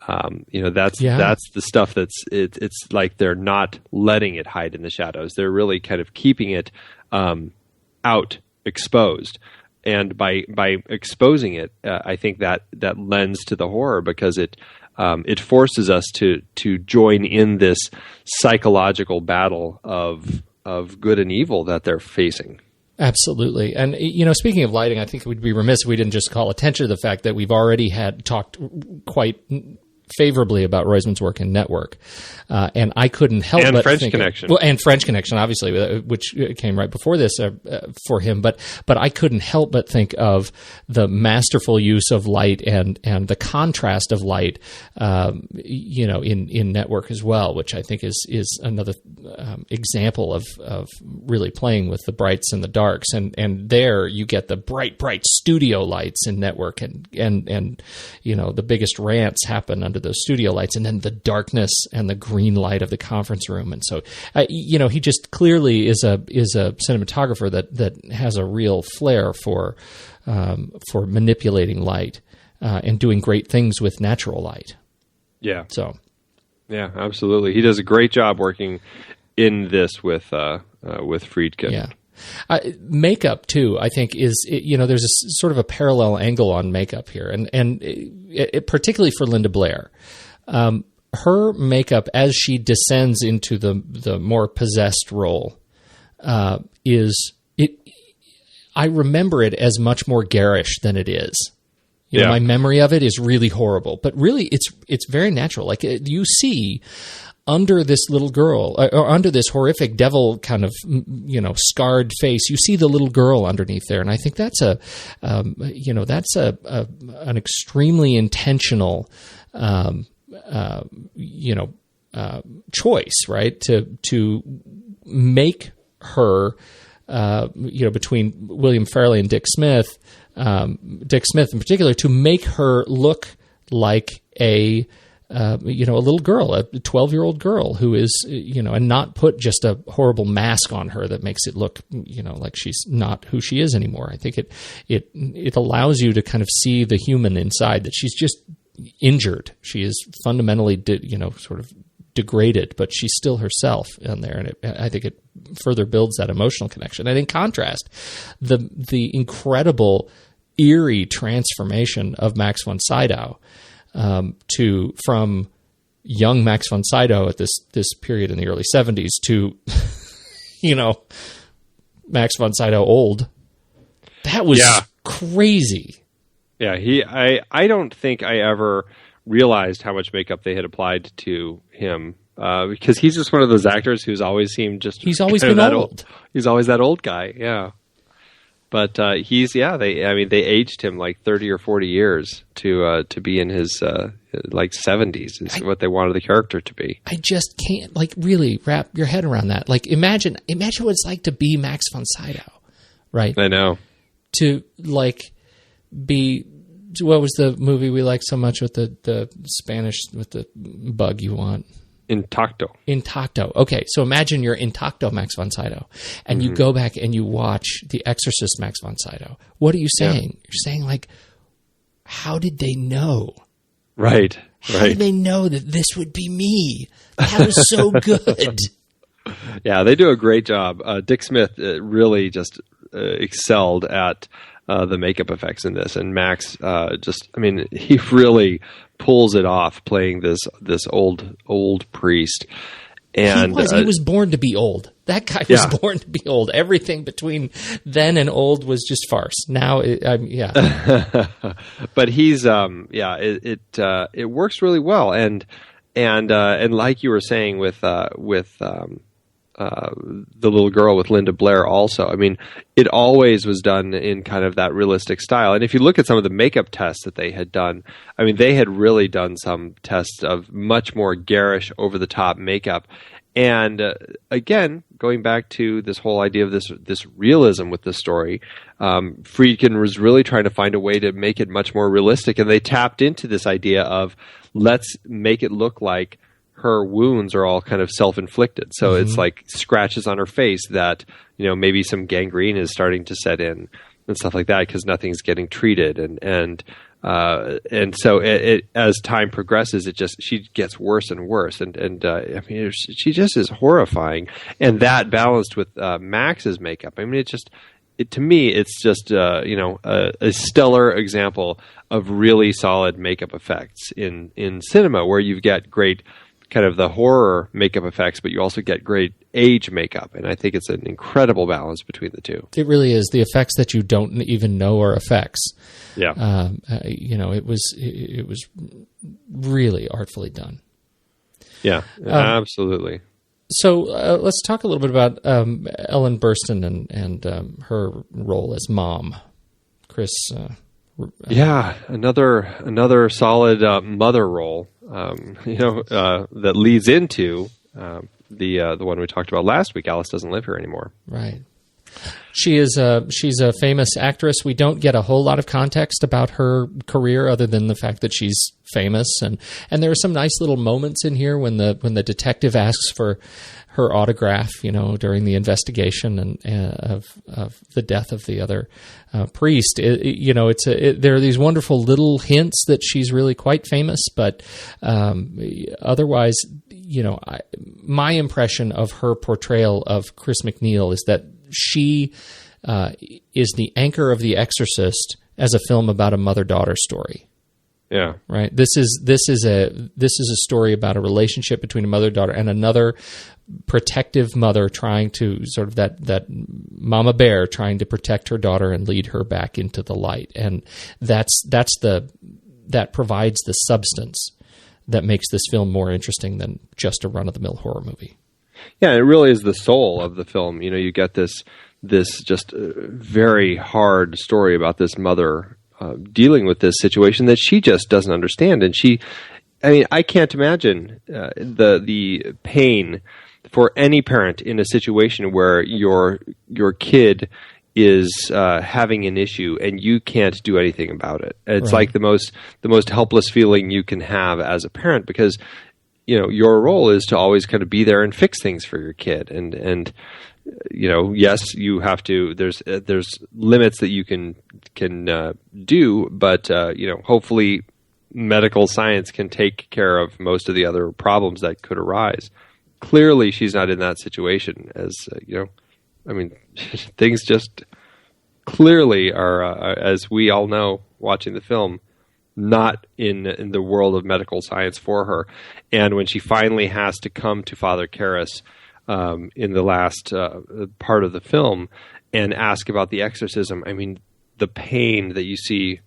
That's the stuff it's like they're not letting it hide in the shadows. They're really kind of keeping it out, exposed. And by exposing it, I think that lends to the horror, because it forces us to join in this psychological battle of good and evil that they're facing. Absolutely. And, speaking of lighting, I think it would be remiss if we didn't just call attention to the fact that we've already talked quite favorably about Roisman's work in Network. And I couldn't help but French think... Connection. Well, and French Connection, obviously, which came right before this for him. But I couldn't help but think of the masterful use of light and the contrast of light, in Network as well, which I think is another example of really playing with the brights and the darks. And there you get the bright studio lights in Network, and the biggest rants happen under those studio lights, and then the darkness and the green light of the conference room. And so, he just clearly is a cinematographer that has a real flair for manipulating light and doing great things with natural light. Yeah. So. Yeah, absolutely. He does a great job working in this with Friedkin. Yeah. Makeup too, I think, is there's a sort of a parallel angle on makeup here, and particularly for Linda Blair, her makeup as she descends into the more possessed role is it. I remember it as much more garish than it is. You know, my memory of it is really horrible, but really it's very natural. Like you see under this little girl, or under this horrific devil kind of, scarred face, you see the little girl underneath there, and I think that's an extremely intentional, choice, right? To make her, between William Farley and Dick Smith in particular, to make her look like a little girl, a 12-year-old girl who is, and not put just a horrible mask on her that makes it look, like she's not who she is anymore. I think it allows you to kind of see the human inside, that she's just injured. She is fundamentally, sort of degraded, but she's still herself in there. And I think it further builds that emotional connection. And in contrast, the incredible, eerie transformation of Max von Sydow, from young Max von Sydow at this period in the early 70s to, Max von Sydow old. That was crazy. Yeah, I don't think I ever realized how much makeup they had applied to him, because he's just one of those actors who's always seemed just... He's always been old. He's always that old guy, yeah. But they aged him like 30 or 40 years to be in his 70s is what they wanted the character to be. I just can't really wrap your head around that. Like imagine what it's like to be Max von Sydow, right? I know. To be, what was the movie we liked so much with the Spanish, with the bug you want? Intacto. Okay, so imagine you're Intacto Max von Sydow, and you go back and you watch The Exorcist Max von Sydow. What are you saying? Yeah. You're saying, like, how did they know? Right. How did they know that this would be me? That was so good. Yeah, they do a great job. Dick Smith really just excelled at the makeup effects in this, and Max he really pulls it off playing this old priest. And he was born to be old. That guy was born to be old. Everything between then and old was just farce. Now, but he's it works really well, and like you were saying with the little girl with Linda Blair also. I mean, it always was done in kind of that realistic style. And if you look at some of the makeup tests that they had done, I mean, they had really done some tests of much more garish, over-the-top makeup. And again, going back to this whole idea of this realism with the story, Friedkin was really trying to find a way to make it much more realistic. And they tapped into this idea of, let's make it look like her wounds are all kind of self-inflicted. So it's like scratches on her face that, maybe some gangrene is starting to set in and stuff like that because nothing's getting treated. And so it as time progresses, she gets worse and worse. And she just is horrifying. And that balanced with Max's makeup. I mean, to me, it's just a stellar example of really solid makeup effects in cinema, where you've got great kind of the horror makeup effects, but you also get great age makeup, and I think it's an incredible balance between the two. It really is. The effects that you don't even know are effects. Yeah, it was really artfully done. Yeah, absolutely. So let's talk a little bit about Ellen Burstyn and her role as mom, Chris. Another solid mother role. That leads into the one we talked about last week. Alice Doesn't Live Here Anymore. Right. She's a famous actress. We don't get a whole lot of context about her career other than the fact that she's famous, and there are some nice little moments in here when the detective asks for her autograph, during the investigation of the death of the other priest. There are these wonderful little hints that she's really quite famous, but otherwise, my impression of her portrayal of Chris MacNeil is that she is the anchor of The Exorcist as a film about a mother-daughter story. Yeah. Right. This is a story about a relationship between a mother and daughter and another protective mother trying to sort of that mama bear trying to protect her daughter and lead her back into the light. And that provides the substance that makes this film more interesting than just a run-of-the-mill horror movie. Yeah, it really is the soul of the film. You get this just very hard story about this mother dealing with this situation that she just doesn't understand. And I can't imagine the pain for any parent in a situation where your kid is having an issue and you can't do anything about it. It's like the most helpless feeling you can have as a parent, because your role is to always kind of be there and fix things for your kid. And yes, you have to. There's limits that you can do, but hopefully medical science can take care of most of the other problems that could arise. Clearly, she's not in that situation. As things just clearly are, as we all know, watching the film, not in the world of medical science for her. And when she finally has to come to Father Karras in the last part of the film and ask about the exorcism, the pain that you see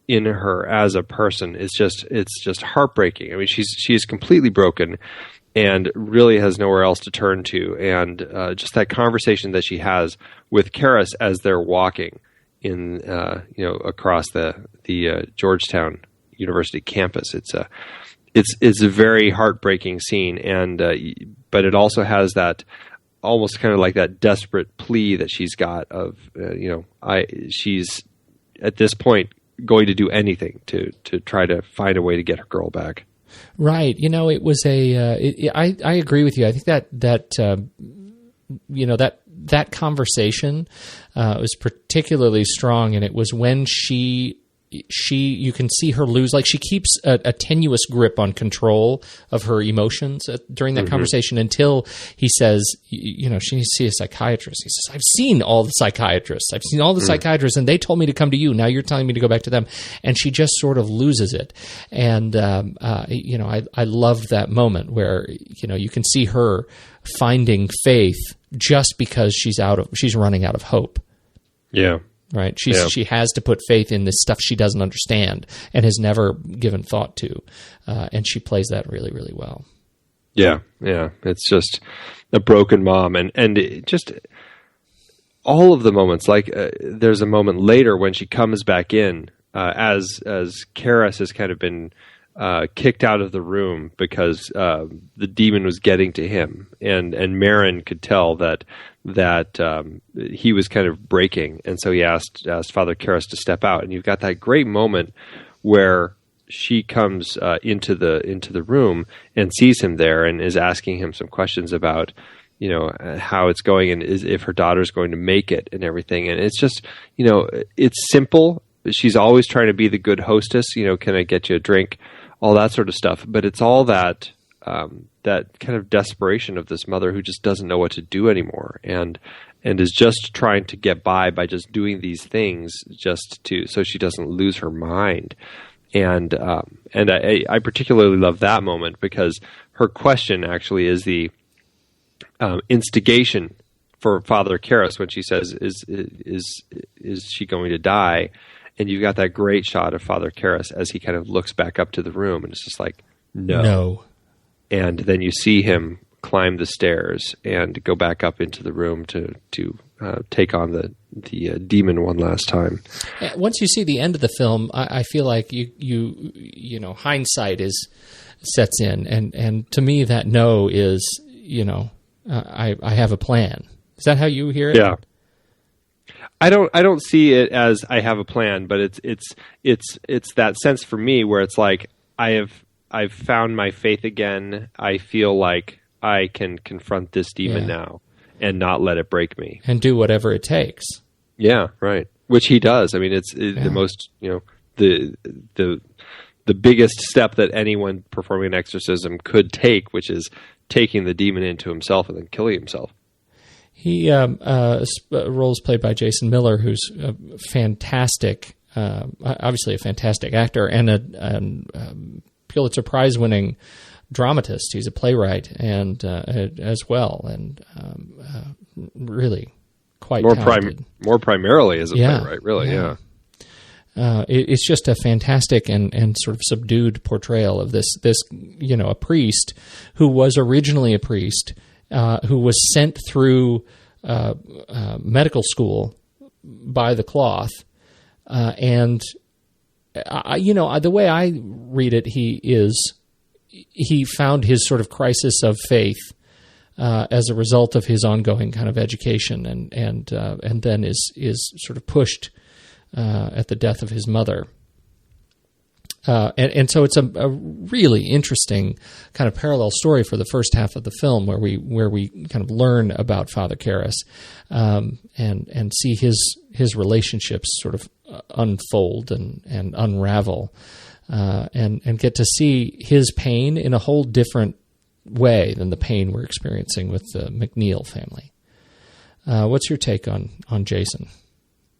in her as a person is just heartbreaking. She's completely broken and really has nowhere else to turn to. And just that conversation that she has with Karras as they're walking in across the Georgetown University campus, it's a very heartbreaking scene, and but it also has that almost kind of like that desperate plea that she's got of she's at this point going to do anything to try to find a way to get her girl back. Right. It was I agree with you. I think that conversation was particularly strong, and it was when you can see her lose, like she keeps a tenuous grip on control of her emotions during that conversation until he says, she needs to see a psychiatrist. He says, I've seen all the psychiatrists. And they told me to come to you. Now you're telling me to go back to them. And she just sort of loses it. And, I loved that moment where, you can see her finding faith just because she's running out of hope. Yeah. Right. She has to put faith in this stuff she doesn't understand and has never given thought to. And she plays that really, really well. Yeah. Yeah. It's just a broken mom. And it just all of the moments, like there's a moment later when she comes back in as Karras has kind of been kicked out of the room because the demon was getting to him. And Marin could tell that he was kind of breaking, and so he asked Father Karras to step out. And you've got that great moment where she comes into the room and sees him there and is asking him some questions about how it's going and if her daughter's going to make it and everything. And it's just it's simple. She's always trying to be the good hostess. Can I get you a drink? All that sort of stuff. But it's all that kind of desperation of this mother who just doesn't know what to do anymore and is just trying to get by just doing these things so she doesn't lose her mind. And I particularly love that moment because her question actually is the instigation for Father Karras when she says, is she going to die? And you've got that great shot of Father Karras as he kind of looks back up to the room, and it's just like, no. And then you see him climb the stairs and go back up into the room to take on the demon one last time. Once you see the end of the film, I feel like you hindsight sets in, and to me that no is I have a plan. Is that how you hear it? Yeah. I don't see it as I have a plan, but it's that sense for me where it's like I've found my faith again. I feel like I can confront this demon now and not let it break me and do whatever it takes. Yeah, right. Which he does. It's the most the biggest step that anyone performing an exorcism could take, which is taking the demon into himself and then killing himself. He roles played by Jason Miller, who's fantastic obviously a fantastic actor and a Pulitzer Prize winning dramatist. He's a playwright and as well, and really quite talented. More primarily as a playwright, really, yeah. It's just a fantastic and sort of subdued portrayal of this a priest who was originally a priest, who was sent through medical school by the cloth, and the way I read it, he found his sort of crisis of faith as a result of his ongoing kind of education, and then is sort of pushed at the death of his mother. And so it's a really interesting kind of parallel story for the first half of the film, where we kind of learn about Father Karras, and see his relationships sort of unfold and unravel, and get to see his pain in a whole different way than the pain we're experiencing with the McNeil family. What's your take on Jason?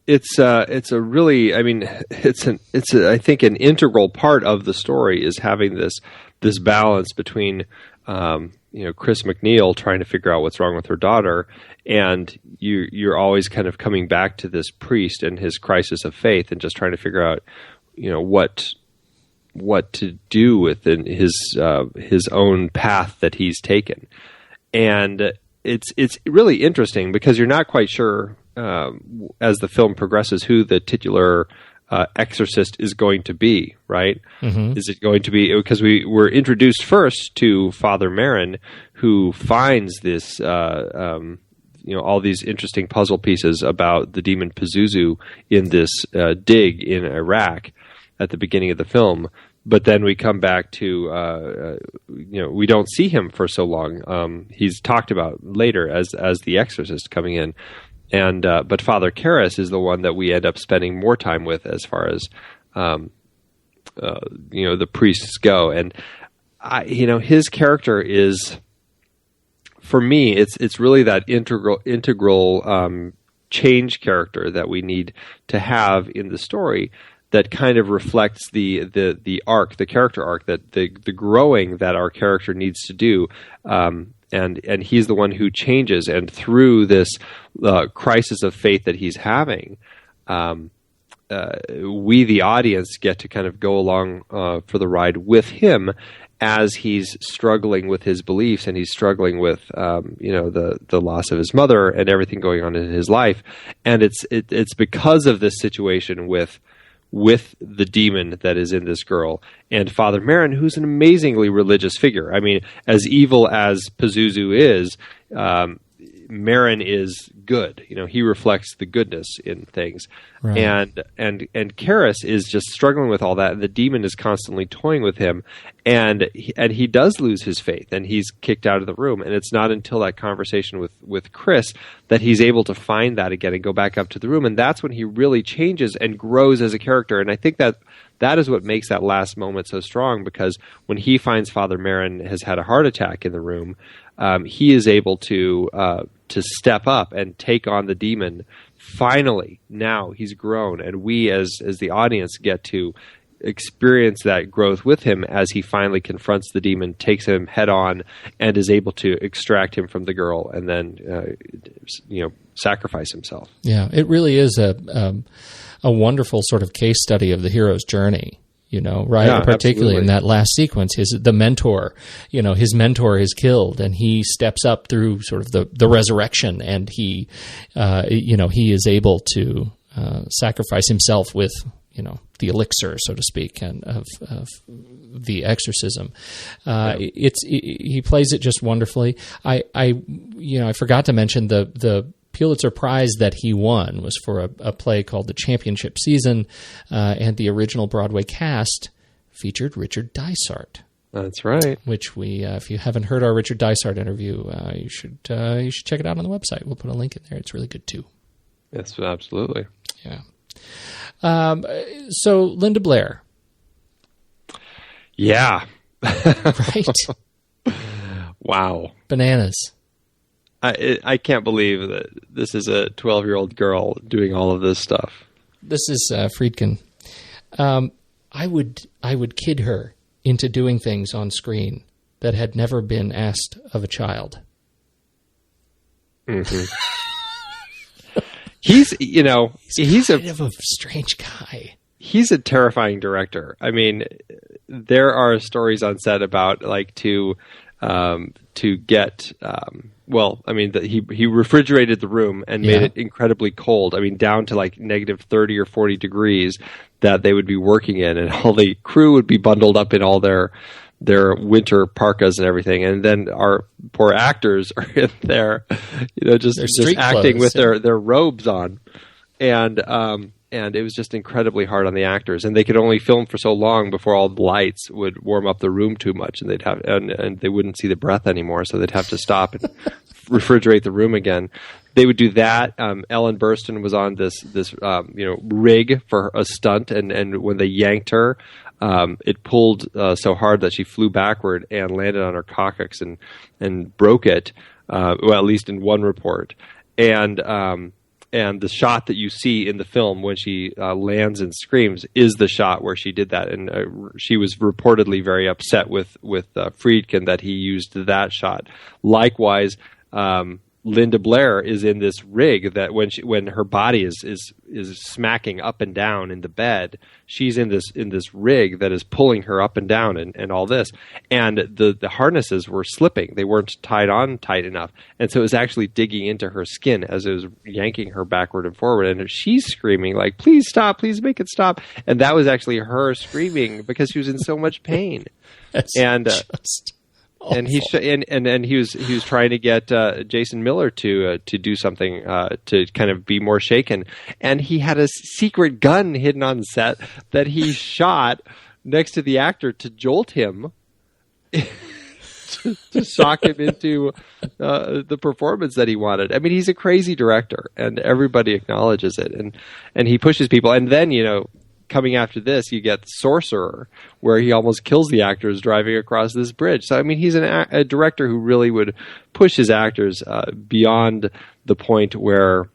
It's a really, I mean, I think an integral part of the story is having this balance between, Chris McNeil trying to figure out what's wrong with her daughter, and you're always kind of coming back to this priest and his crisis of faith, and just trying to figure out, what to do within his own path that he's taken. And it's really interesting because you're not quite sure, as the film progresses, who the titular exorcist is going to be, right? Mm-hmm. Is it going to be, because we were introduced first to Father Marin, who finds this, all these interesting puzzle pieces about the demon Pazuzu in this dig in Iraq at the beginning of the film. But then we come back to, we don't see him for so long. He's talked about later as the exorcist coming in. And but Father Karras is the one that we end up spending more time with as far as the priests go. And his character is, for me, it's really that integral change character that we need to have in the story, that kind of reflects the arc, the character arc, that the growing that our character needs to do. And he's the one who changes, and through this crisis of faith that he's having, we, the audience, get to kind of go along for the ride with him as he's struggling with his beliefs, and he's struggling with the loss of his mother and everything going on in his life. And it's because of this situation with the demon that is in this girl, and Father Marin, who's an amazingly religious figure. I mean, as evil as Pazuzu is, Marin is good. He reflects the goodness in things. Right. And Karras is just struggling with all that, and the demon is constantly toying with him, and he does lose his faith, and he's kicked out of the room. And it's not until that conversation with Chris that he's able to find that again and go back up to the room, and that's when he really changes and grows as a character. And I think that is what makes that last moment so strong, because when he finds Father Marin has had a heart attack in the room, he is able to step up and take on the demon. Finally, now he's grown, and we as the audience get to experience that growth with him as he finally confronts the demon, takes him head on, and is able to extract him from the girl, and then sacrifice himself. Yeah, it really is a wonderful sort of case study of the hero's journey. Right? Yeah, particularly absolutely. In that last sequence, his mentor is killed, and he steps up through sort of the resurrection, and he is able to sacrifice himself with, the elixir, so to speak, and of the exorcism. He plays it just wonderfully. I forgot to mention the Pulitzer Prize that he won was for a play called The Championship Season, and the original Broadway cast featured Richard Dysart. That's right. Which if you haven't heard our Richard Dysart interview, you should check it out on the website. We'll put a link in there. It's really good too. Yes, absolutely. Yeah. So Linda Blair. Yeah. Right. Wow. Bananas. I can't believe that this is a 12-year-old girl doing all of this stuff. This is Friedkin. I would kid her into doing things on screen that had never been asked of a child. Mm-hmm. He's kind of a strange guy. He's a terrifying director. I mean, there are stories on set about to get he refrigerated the room and made it incredibly cold. I mean, down to negative 30 or 40 degrees that they would be working in, and all the crew would be bundled up in all their winter parkas and everything, and then our poor actors are in there, just acting with their robes on, and it was just incredibly hard on the actors, and they could only film for so long before all the lights would warm up the room too much, and and they wouldn't see the breath anymore, so they'd have to stop and refrigerate the room again. They would do that. Ellen Burstyn was on this rig for a stunt, and when they yanked her, it pulled so hard that she flew backward and landed on her coccyx and broke it. At least in one report. And the shot that you see in the film when she lands and screams is the shot where she did that. And she was reportedly very upset with Friedkin that he used that shot. Likewise, Linda Blair is in this rig that when her body is smacking up and down in the bed, she's in this rig that is pulling her up and down and all this. And the harnesses were slipping. They weren't tied on tight enough. And so it was actually digging into her skin as it was yanking her backward and forward. And she's screaming please stop, please make it stop. And that was actually her screaming because she was in so much pain. And he was trying to get Jason Miller to do something to kind of be more shaken, and he had a secret gun hidden on set that he shot next to the actor to jolt him, to shock him into the performance that he wanted. I mean, he's a crazy director, and everybody acknowledges it, and he pushes people, and then coming after this, you get Sorcerer, where he almost kills the actors driving across this bridge. So, I mean, he's a director who really would push his actors beyond the point where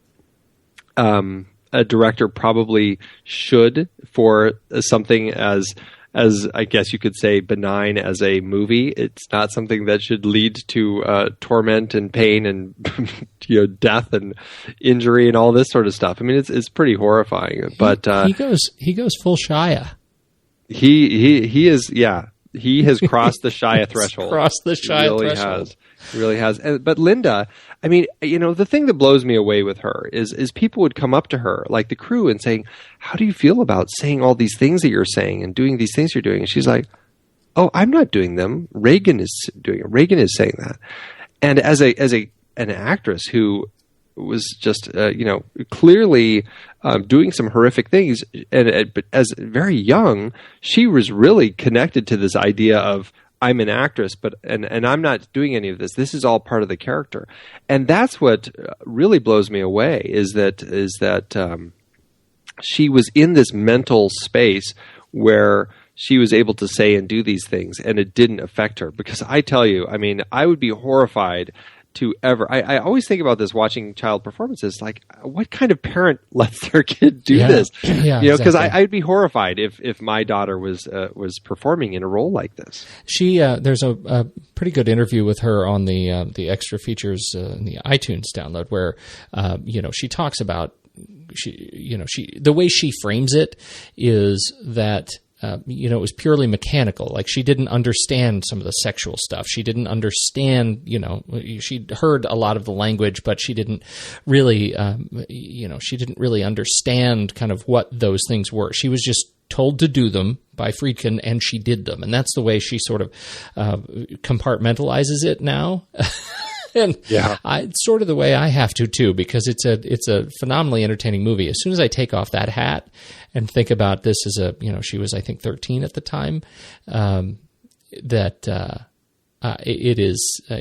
a director probably should for something as I guess you could say benign as a movie. It's not something that should lead to torment and pain and death and injury and all this sort of stuff. I mean, it's pretty horrifying. But he goes full Shia. He is, yeah. He has crossed the Shia threshold. Crossed the Shia threshold. He really has. But Linda, I mean, the thing that blows me away with her is people would come up to her, like the crew, and saying, "How do you feel about saying all these things that you're saying and doing these things you're doing?" And she's like, "Oh, I'm not doing them. Reagan is doing it. Reagan is saying that." And as an actress who was just clearly doing some horrific things, but as very young, she was really connected to this idea of, I'm an actress, and I'm not doing any of this. This is all part of the character, and that's what really blows me away. Is that she was in this mental space where she was able to say and do these things, and it didn't affect her. Because I tell you, I mean, I would be horrified to ever. I always think about this watching child performances. Like, what kind of parent lets their kid do this? Yeah, because I'd be horrified if my daughter was performing in a role like this. She there's a pretty good interview with her on the extra features in the iTunes download where she talks about the way she frames it is that. It was purely mechanical. Like, she didn't understand some of the sexual stuff. She didn't understand, she'd heard a lot of the language, but she didn't really, understand kind of what those things were. She was just told to do them by Friedkin, and she did them. And that's the way she sort of compartmentalizes it now. And it's sort of the way I have to too, because it's a phenomenally entertaining movie. As soon as I take off that hat and think about this as she was, I think, 13 at the time,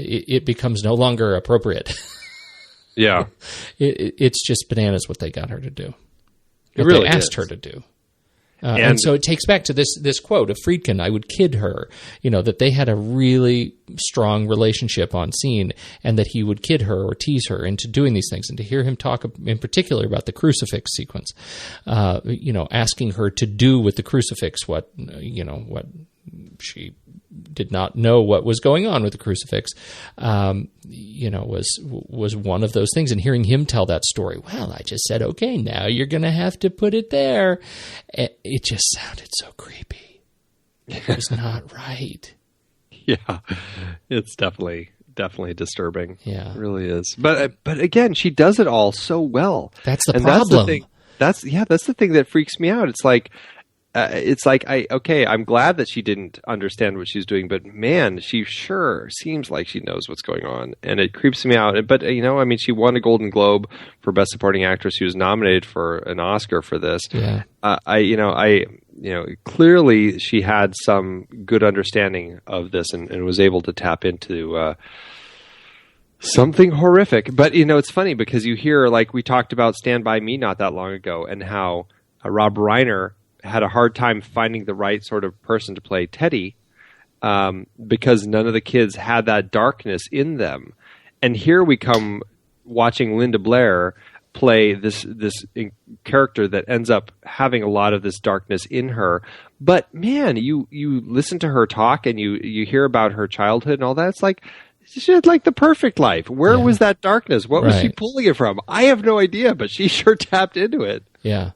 it becomes no longer appropriate. Yeah, it's just bananas what they got her to do. What they asked her to do. And so it takes back to this quote of Friedkin, I would kid her, that they had a really strong relationship on scene, and that he would kid her or tease her into doing these things. And to hear him talk in particular about the crucifix sequence, asking her to do with the crucifix what she did not know what was going on with the crucifix, was one of those things. And hearing him tell that story, well, I just said, okay, now you're going to have to put it there. It just sounded so creepy. It was not right. Yeah, it's definitely disturbing. Yeah, it really is. But again, she does it all so well. That's the problem. That's the thing that freaks me out. It's like I'm glad that she didn't understand what she's doing, but man, she sure seems like she knows what's going on, and it creeps me out. But she won a Golden Globe for Best Supporting Actress. She was nominated for an Oscar for this. Yeah. Clearly she had some good understanding of this and was able to tap into something horrific. But it's funny because you hear, like we talked about Stand By Me not that long ago, and how Rob Reiner had a hard time finding the right sort of person to play Teddy because none of the kids had that darkness in them. And here we come watching Linda Blair play this character that ends up having a lot of this darkness in her. But man, you listen to her talk and you hear about her childhood and all that. It's like she had like the perfect life. Where was that darkness? What was she pulling it from? I have no idea, but she sure tapped into it. Yeah.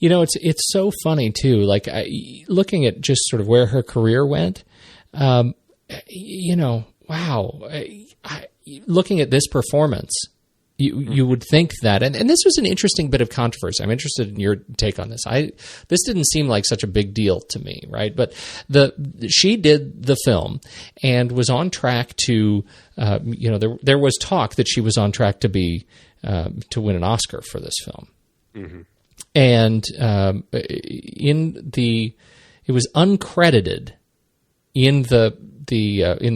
It's so funny too. Like looking at just sort of where her career went, wow. Looking at this performance, you would think that, and this was an interesting bit of controversy. I'm interested in your take on this. This didn't seem like such a big deal to me, right? But she did the film and was on track to, there was talk that she was on track to to win an Oscar for this film. Mm-hmm. And it was uncredited in the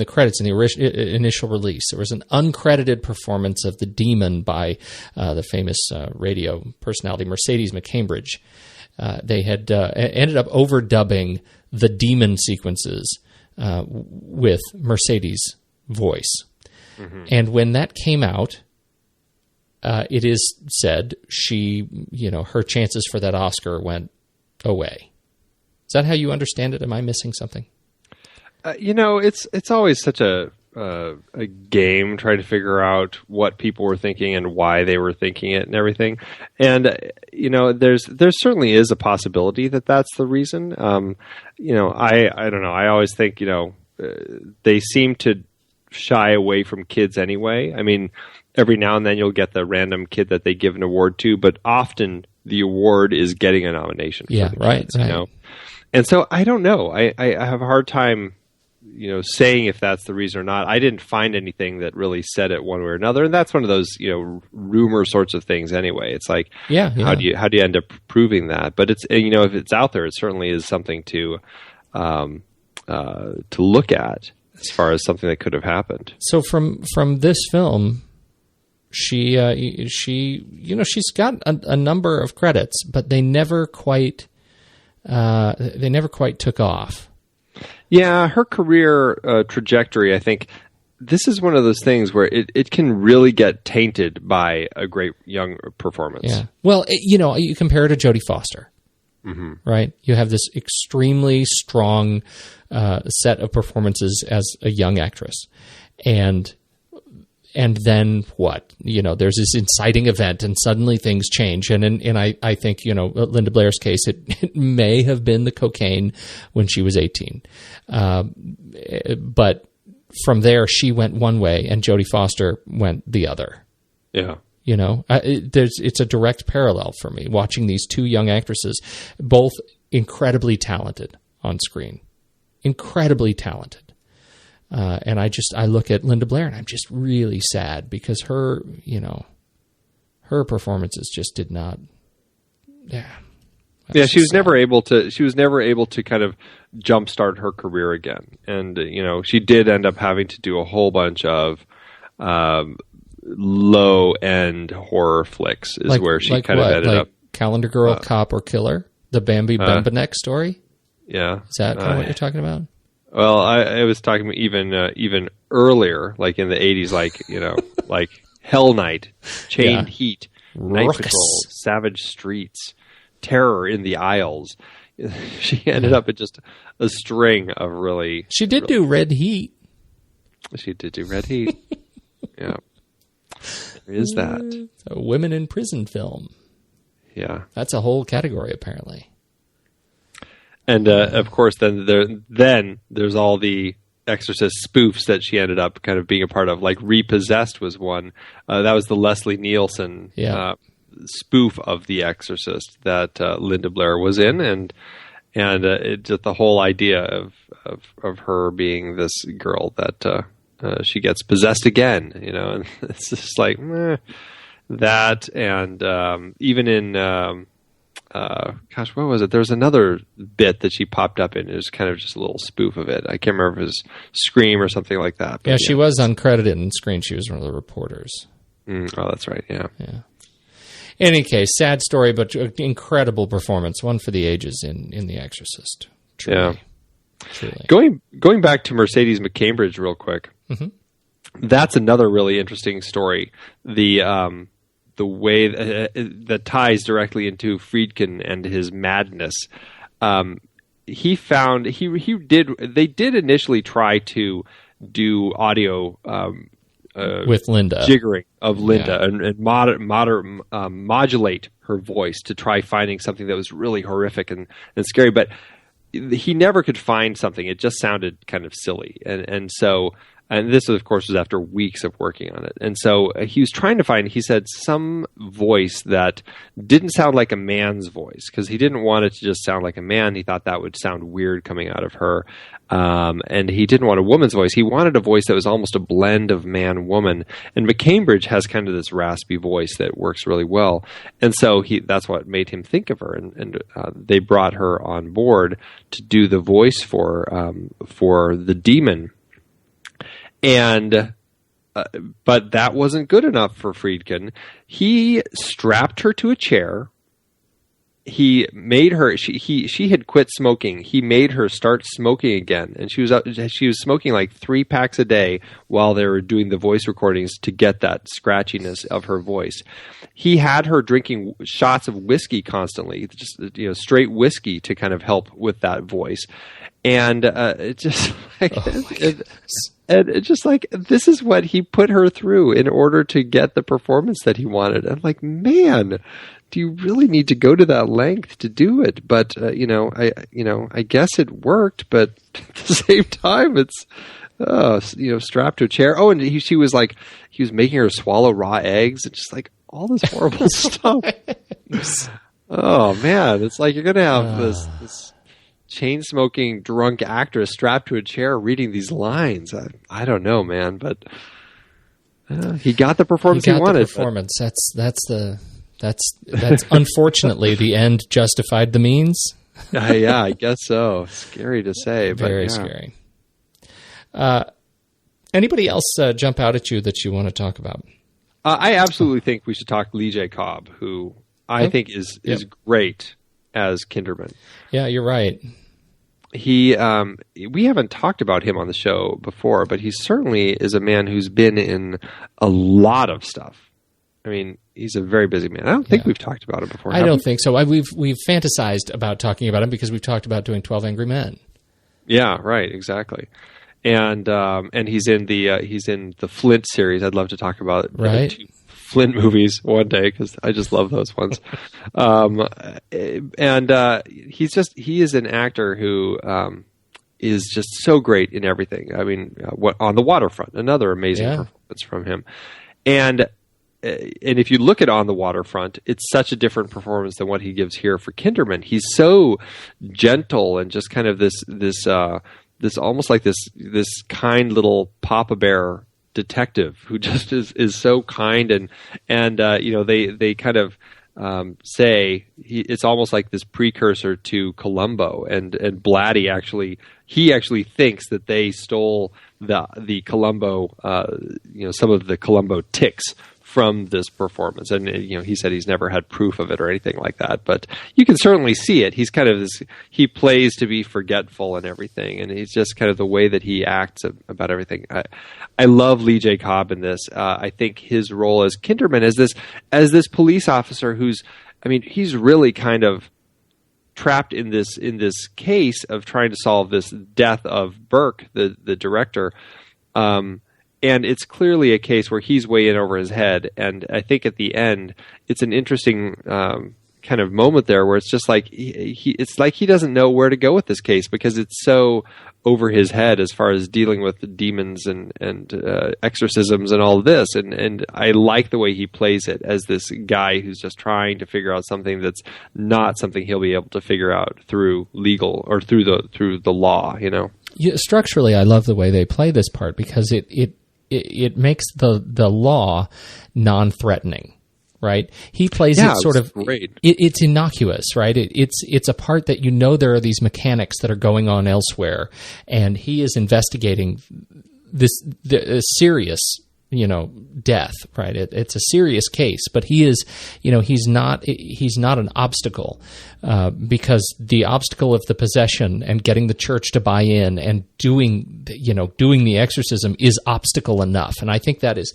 credits in the initial release. There was an uncredited performance of the Demon by the famous radio personality Mercedes McCambridge. They had ended up overdubbing the Demon sequences with Mercedes' voice. Mm-hmm. And when that came out, it is said her chances for that Oscar went away. Is that how you understand it? Am I missing something? It's always such a game trying to figure out what people were thinking and why they were thinking it and everything. And there certainly is a possibility that that's the reason. I don't know. I always think they seem to shy away from kids anyway. I mean, every now and then you'll get the random kid that they give an award to, but often the award is getting a nomination. Yeah, right. And so I don't know. I have a hard time, saying if that's the reason or not. I didn't find anything that really said it one way or another, and that's one of those rumor sorts of things anyway. It's like, how do you end up proving that? But it's if it's out there, it certainly is something to look at as far as something that could have happened. So from this film, she's got a number of credits, but they never quite took off. Yeah, her career trajectory, I think this is one of those things where it can really get tainted by a great young performance. Yeah. Well, you compare her to Jodie Foster, mm-hmm. right? You have this extremely strong set of performances as a young actress, and then what? There's this inciting event, and suddenly things change. And I think Linda Blair's case, it may have been the cocaine when she was 18, but from there she went one way, and Jodie Foster went the other. Yeah. It's a direct parallel for me watching these two young actresses, both incredibly talented on screen, incredibly talented. And I look at Linda Blair and I'm just really sad because her performances just did not. Yeah. She was never able to kind of jumpstart her career again. And, she did end up having to do a whole bunch of, low end horror flicks where she kind of ended up. Calendar Girl, Cop or Killer? The Bambi Bembenek story? Yeah. Is that kind of what you're talking about? Well, I was talking about even earlier, like in the 80s, like Hell Night, Chained Heat, Night Patrol, Savage Streets, Terror in the Aisles. She ended up at just a string of really... She did do Red Heat. She did do Red Heat. Yeah. There is that. A women in prison film. Yeah. That's a whole category, apparently. And, of course, then there's all the Exorcist spoofs that she ended up kind of being a part of. Like Repossessed was one. That was the Leslie Nielsen spoof of The Exorcist that Linda Blair was in. And it just the whole idea of her being this girl that she gets possessed again, and it's just like that. And even in what was it? There was another bit that she popped up in. It was kind of just a little spoof of it. I can't remember if it was Scream or something like that. But she was uncredited in Scream. She was one of the reporters. Oh, that's right. Yeah. In any case, sad story, but incredible performance. One for the ages in The Exorcist. Truly. Yeah. Truly. Going back to Mercedes McCambridge real quick. Mm-hmm. That's another really interesting story. The way that ties directly into Friedkin and his madness. He found they did initially try to do audio with Linda, jiggering of Linda, and modulate her voice to try finding something that was really horrific and scary, but he never could find something. It just sounded kind of silly, and so. And this, of course, was after weeks of working on it. And so he was trying to find, he said, some voice that didn't sound like a man's voice, because he didn't want it to just sound like a man. He thought that would sound weird coming out of her. And he didn't want a woman's voice. He wanted a voice that was almost a blend of man-woman. And McCambridge has kind of this raspy voice that works really well. And so that's what made him think of her. And they brought her on board to do the voice for the demon. And, but that wasn't good enough for Friedkin. He strapped her to a chair. He made her, she had quit smoking. He made her start smoking again. And she was smoking like 3 packs a day while they were doing the voice recordings to get that scratchiness of her voice. He had her drinking shots of whiskey constantly, just, straight whiskey to kind of help with that voice. And, it just like, and it's just like, this is what he put her through in order to get the performance that he wanted. I'm like, man, do you really need to go to that length to do it? But, I guess it worked, but at the same time, it's, strapped to a chair. Oh, and he was making her swallow raw eggs. It's just like all this horrible stuff. Oh man, it's like you're going to have this chain-smoking drunk actress strapped to a chair reading these lines. I don't know, man, but he got the performance he wanted. The performance. That's unfortunately the end justified the means. Yeah, I guess so. Scary to say, but very scary. Anybody else jump out at you that you want to talk about? I absolutely think we should talk Lee J. Cobb, who I think is great as Kinderman. Yeah, you're right. We haven't talked about him on the show before, but he certainly is a man who's been in a lot of stuff. I mean, he's a very busy man. I don't think we've talked about him before. I don't think so. We've fantasized about talking about him because we've talked about doing 12 Angry Men. Yeah, right, exactly. And he's in the Flint series. I'd love to talk about right. 2 Flint movies one day because I just love those ones. He is an actor who is just so great in everything. I mean, On the Waterfront, another amazing performance from him. And if you look at On the Waterfront, it's such a different performance than what he gives here for Kinderman. He's so gentle and just kind of this almost like this kind little Papa Bear detective who just is so kind and they kind of say it's almost like this precursor to Columbo and Blatty actually thinks that they stole the Columbo some of the Columbo tics from this performance. And, he said he's never had proof of it or anything like that, but you can certainly see it. He's kind of he plays to be forgetful and everything. And he's just kind of the way that he acts about everything. I love Lee J. Cobb in this. I think his role as Kinderman as this police officer he's really kind of trapped in this case of trying to solve this death of Burke, the director. And it's clearly a case where he's way in over his head. And I think at the end, it's an interesting kind of moment there where it's just like it's like he doesn't know where to go with this case because it's so over his head as far as dealing with demons and exorcisms and all of this. And I like the way he plays it as this guy who's just trying to figure out something that's not something he'll be able to figure out through legal or through the law, Yeah, structurally, I love the way they play this part because it makes the law non-threatening, right? He plays it sort of great. It's innocuous, right? It's a part that there are these mechanics that are going on elsewhere, and he is investigating this serious death, right? It's a serious case, but he is, he's not an obstacle, because the obstacle of the possession and getting the church to buy in and doing the exorcism is obstacle enough. And I think that is,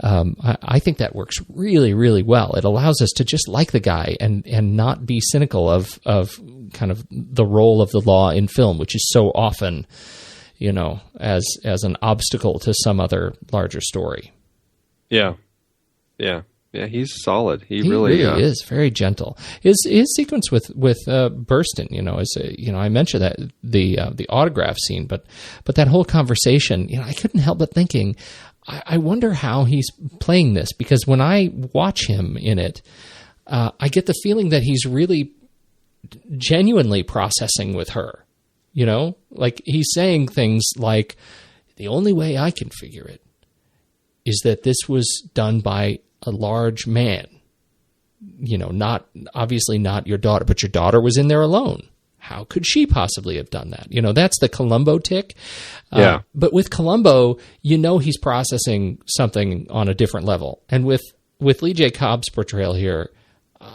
I think that works really, really well. It allows us to just like the guy and not be cynical of kind of the role of the law in film, which is so often, as an obstacle to some other larger story. Yeah. He's solid. He really is very gentle. His sequence with Burstyn, I mentioned that the autograph scene, but that whole conversation, I couldn't help but thinking, I wonder how he's playing this, because when I watch him in it, I get the feeling that he's really genuinely processing with her. Like he's saying things like, the only way I can figure it is that this was done by a large man, obviously not your daughter, but your daughter was in there alone. How could she possibly have done that? That's the Columbo tick. Yeah. But with Columbo, he's processing something on a different level. And with Lee J. Cobb's portrayal here,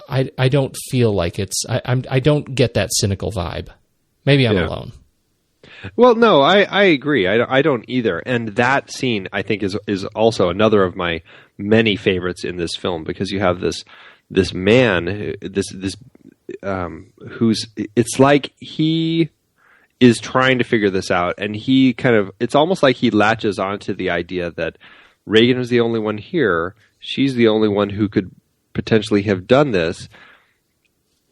I don't feel like I don't get that cynical vibe. Maybe I'm alone. Well, no, I agree. I don't either. And that scene, I think, is also another of my many favorites in this film, because you have this man, who's, it's like he is trying to figure this out, and he it's almost like he latches onto the idea that Reagan was the only one here. She's the only one who could potentially have done this.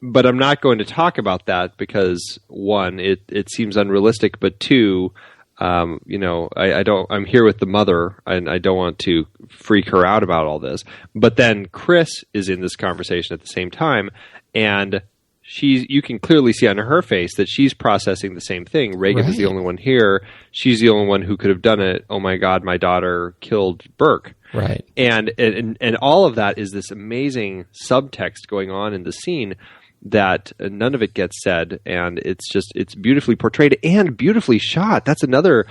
But I'm not going to talk about that because, one, it seems unrealistic, but two, I'm here with the mother and I don't want to freak her out about all this. But then Chris is in this conversation at the same time, and you can clearly see on her face that she's processing the same thing. Reagan is the only one here. She's the only one who could have done it. Oh my God, my daughter killed Burke. Right. And all of that is this amazing subtext going on in the scene that none of it gets said, and it's beautifully portrayed and beautifully shot. That's another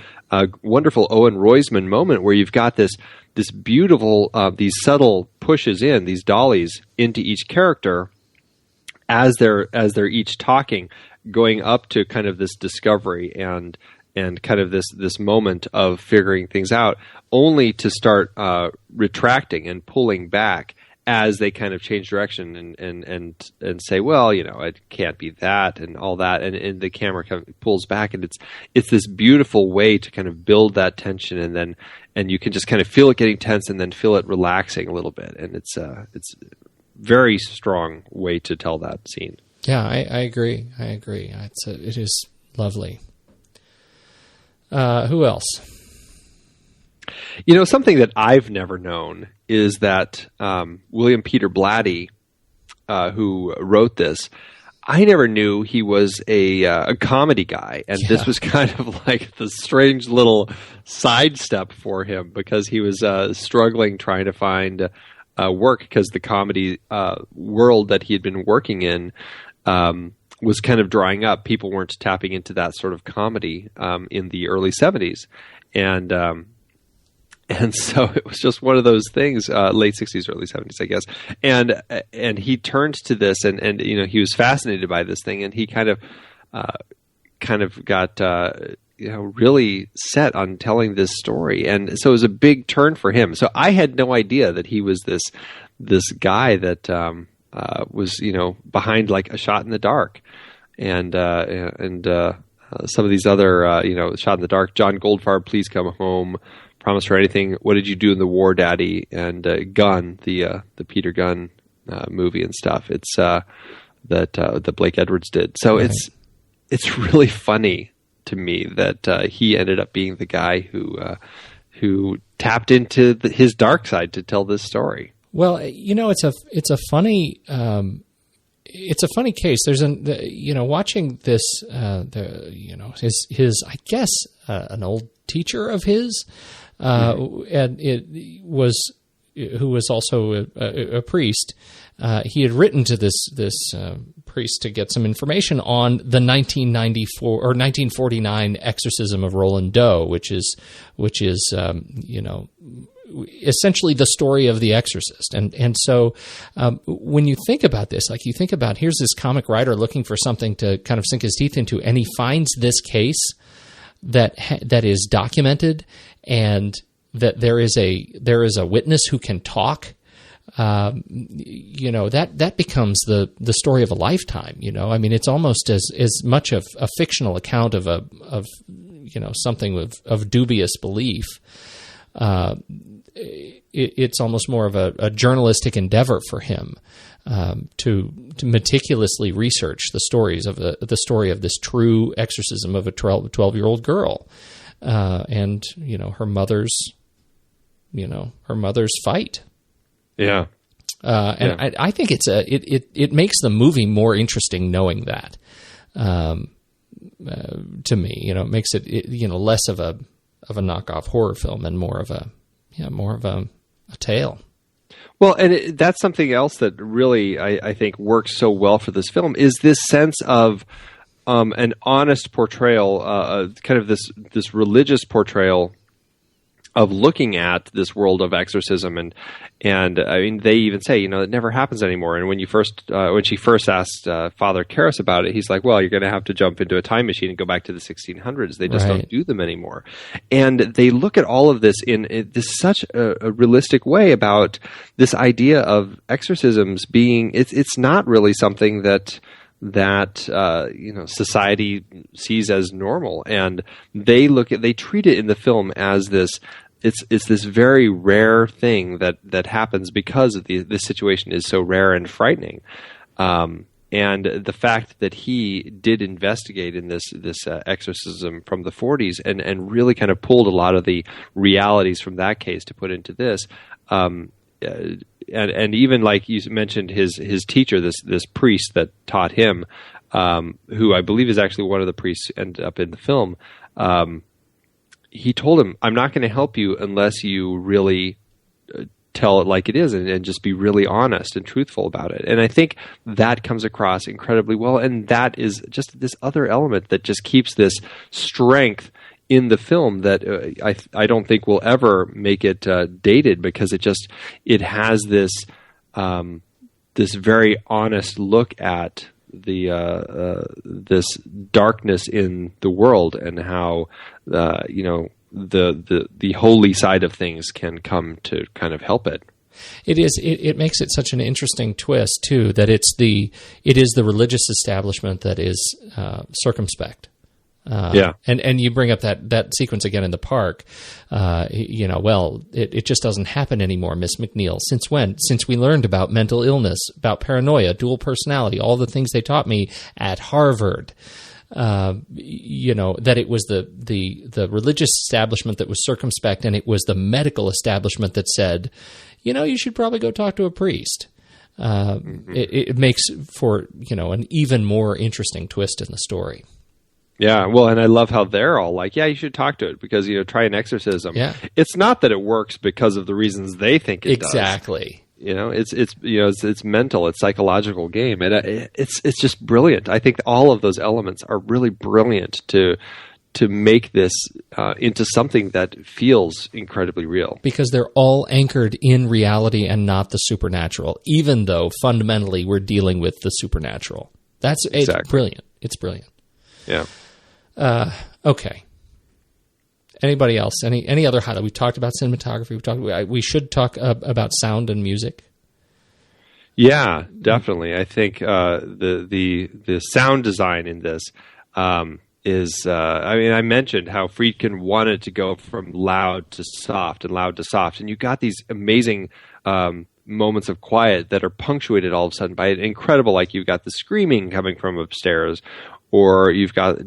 wonderful Owen Roisman moment where you've got this beautiful these subtle pushes in, these dollies into each character as they're each talking, going up to kind of this discovery and kind of this moment of figuring things out, only to start retracting and pulling back as they kind of change direction and say, well, it can't be that and all that, and the camera kind of pulls back, and it's this beautiful way to kind of build that tension, and you can just kind of feel it getting tense and then feel it relaxing a little bit, and it's a very strong way to tell that scene. Yeah, I agree. It is lovely. Who else? Something that I've never known is that William Peter Blatty, who wrote this, I never knew he was a comedy guy, and this was kind of like the strange little sidestep for him, because he was struggling trying to find work, because the comedy world that he had been working in was kind of drying up. People weren't tapping into that sort of comedy in the early 70s, and And so it was just one of those things, late 60s, early 70s, I guess. And he turned to this, and he was fascinated by this thing, and he kind of got really set on telling this story. And so it was a big turn for him. So I had no idea that he was this guy that was behind like A Shot in the Dark, and some of these other Shot in the Dark, John Goldfarb, Please Come Home, Promise for Anything, What Did You Do in the War, Daddy, and Gunn, the Peter Gunn movie and stuff. It's that Blake Edwards did. So right. It's really funny to me that he ended up being the guy who tapped into his dark side to tell this story. Well, it's a funny case. There's watching this, his I guess an old teacher of his, and it was who was also a priest. He had written to this priest to get some information on the 1994 or 1949 exorcism of Roland Doe, which is essentially the story of The Exorcist. And so when you think about this, like you think about, here's this comic writer looking for something to kind of sink his teeth into, and he finds this case that is documented, and that there is a witness who can talk. That becomes the story of a lifetime. I mean, it's almost as much of a fictional account of something of dubious belief. It's almost more of a journalistic endeavor for him to meticulously research the stories of the story of this true exorcism of a 12-year-old girl, and her mother's fight. Yeah. I think it makes the movie more interesting knowing that. To me, it makes it less of a knockoff horror film and more of a tale. Well, and that's something else that really I think works so well for this film is this sense of an honest portrayal, kind of this religious portrayal of looking at this world of exorcism, and I mean, they even say, it never happens anymore. And when she first asked Father Karras about it, he's like, well, you're going to have to jump into a time machine and go back to the 1600s. They just don't do them anymore. And they look at all of this in this such a realistic way about this idea of exorcisms being, it's not really something that society sees as normal, and they treat it in the film as this. It's this very rare thing that happens because this situation is so rare and frightening, and the fact that he did investigate in this exorcism from the 40s and really kind of pulled a lot of the realities from that case to put into this. And even like you mentioned, his teacher, this priest that taught him, who I believe is actually one of the priests who ended up in the film. He told him, "I'm not going to help you unless you really tell it like it is and just be really honest and truthful about it." And I think that comes across incredibly well. And that is just this other element that just keeps this strength in the film that I don't think will ever make it dated, because it has this this very honest look at this darkness in the world and how the holy side of things can come to kind of help it. It makes it such an interesting twist too, that it is the religious establishment that is circumspect. And you bring up that sequence again in the park. It just doesn't happen anymore, Miss McNeil. Since when? Since we learned about mental illness, about paranoia, dual personality, all the things they taught me at Harvard. That it was the religious establishment that was circumspect, and it was the medical establishment that said, you should probably go talk to a priest. It makes for an even more interesting twist in the story. Yeah, well, and I love how they're all like, yeah, you should talk to it because, try an exorcism. Yeah. It's not that it works because of the reasons they think it does. Exactly. It's mental, it's psychological game, and it's just brilliant. I think all of those elements are really brilliant to make this into something that feels incredibly real. Because they're all anchored in reality and not the supernatural, even though fundamentally we're dealing with the supernatural. It's brilliant. It's brilliant. Yeah. Okay. Anybody else? Any other highlight? We talked about cinematography. We should talk about sound and music. Yeah, definitely. I think the sound design in this is. I mentioned how Friedkin wanted to go from loud to soft and loud to soft, and you got these amazing moments of quiet that are punctuated all of a sudden by an incredible, like you've got the screaming coming from upstairs, or you've got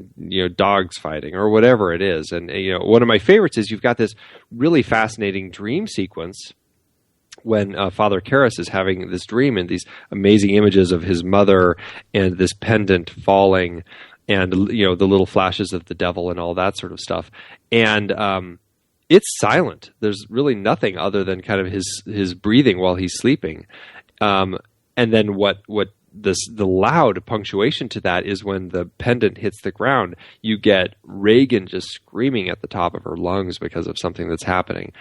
dogs fighting, or whatever it is. And one of my favorites is you've got this really fascinating dream sequence when Father Karras is having this dream, and these amazing images of his mother and this pendant falling, and the little flashes of the devil and all that sort of stuff. And it's silent. There's really nothing other than kind of his breathing while he's sleeping. And then the loud punctuation to that is when the pendant hits the ground, you get Reagan just screaming at the top of her lungs because of something that's happening.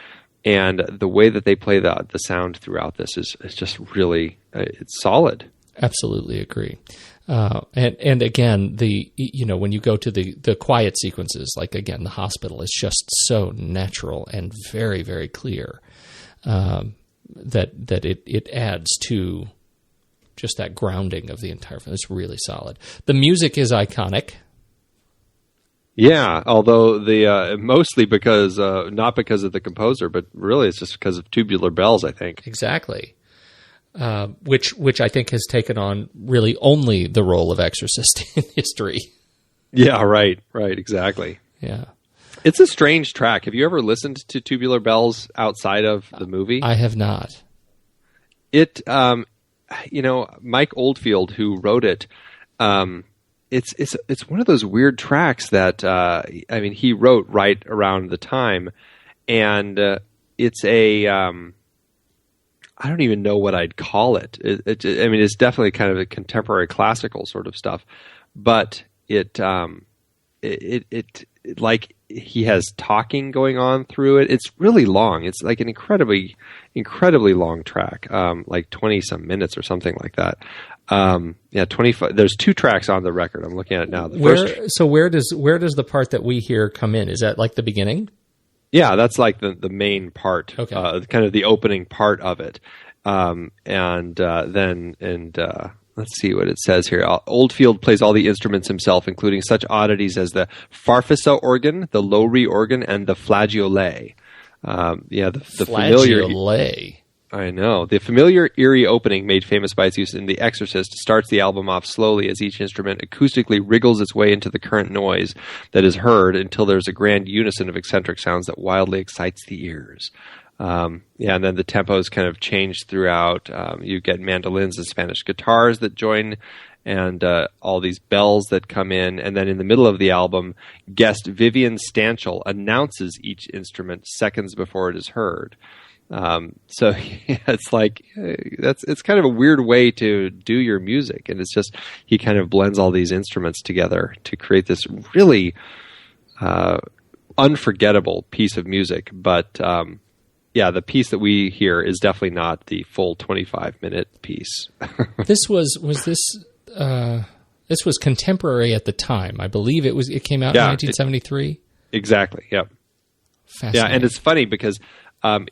And the way that they play the sound throughout this is just really it's solid. Absolutely agree. And again, when you go to the quiet sequences, like again, the hospital is just so natural and very, very clear that it adds to just that grounding of the entire film. It's really solid. The music is iconic. Yeah, although mostly because not because of the composer, but really it's just because of Tubular Bells, I think. Exactly. Which I think has taken on really only the role of Exorcist in history. Yeah, right, exactly. Yeah. It's a strange track. Have you ever listened to Tubular Bells outside of the movie? I have not. It, Mike Oldfield, who wrote it, it's one of those weird tracks that he wrote right around the time, and it's a I don't even know what I'd call it. It's definitely kind of a contemporary classical sort of stuff, but it like he has talking going on through it. It's really long. It's like an incredibly long track, like 20 some minutes or something like that. 25. There's 2 tracks on the record. I'm looking at it now. Where does the part that we hear come in? Is that like the beginning? Yeah, that's like the main part, okay. Kind of the opening part of it. Let's see what it says here. Oldfield plays all the instruments himself, including such oddities as the farfisa organ, the lowrey organ, and the flageolet. The flageolet. I know. The familiar, eerie opening, made famous by its use in The Exorcist, starts the album off slowly as each instrument acoustically wriggles its way into the current noise that is heard until there's a grand unison of eccentric sounds that wildly excites the ears. And then the tempos kind of change throughout. You get mandolins and Spanish guitars that join, and all these bells that come in. And then in the middle of the album, guest Vivian Stanchel announces each instrument seconds before it is heard. It's like it's kind of a weird way to do your music, and it's just he kind of blends all these instruments together to create this really unforgettable piece of music. But the piece that we hear is definitely not the full 25-minute piece. This was contemporary at the time. I believe it came out in 1973. Exactly. Yep. Fascinating. Yeah, and it's funny because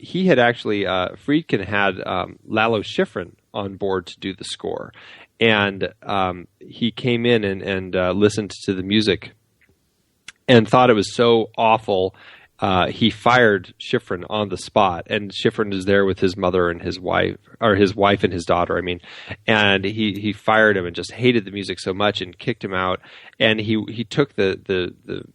he had actually Friedkin had Lalo Schifrin on board to do the score, and he came in and listened to the music and thought it was so awful. He fired Schifrin on the spot, and Schifrin is there with his mother and his wife and his daughter. And he fired him and just hated the music so much and kicked him out. And he took the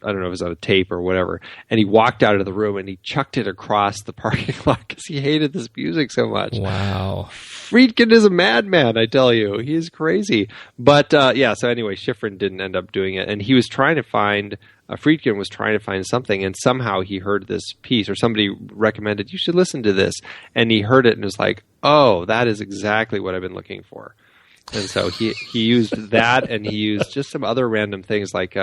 I don't know if it was on a tape or whatever, and he walked out of the room and he chucked it across the parking lot because he hated this music so much. Wow. Friedkin is a madman, I tell you. He's crazy. But so anyway, Schifrin didn't end up doing it, and he was trying to find. Friedkin was trying to find something, and somehow he heard this piece, or somebody recommended, you should listen to this. And he heard it and was like, oh, that is exactly what I've been looking for. And so he used that, and he used just some other random things like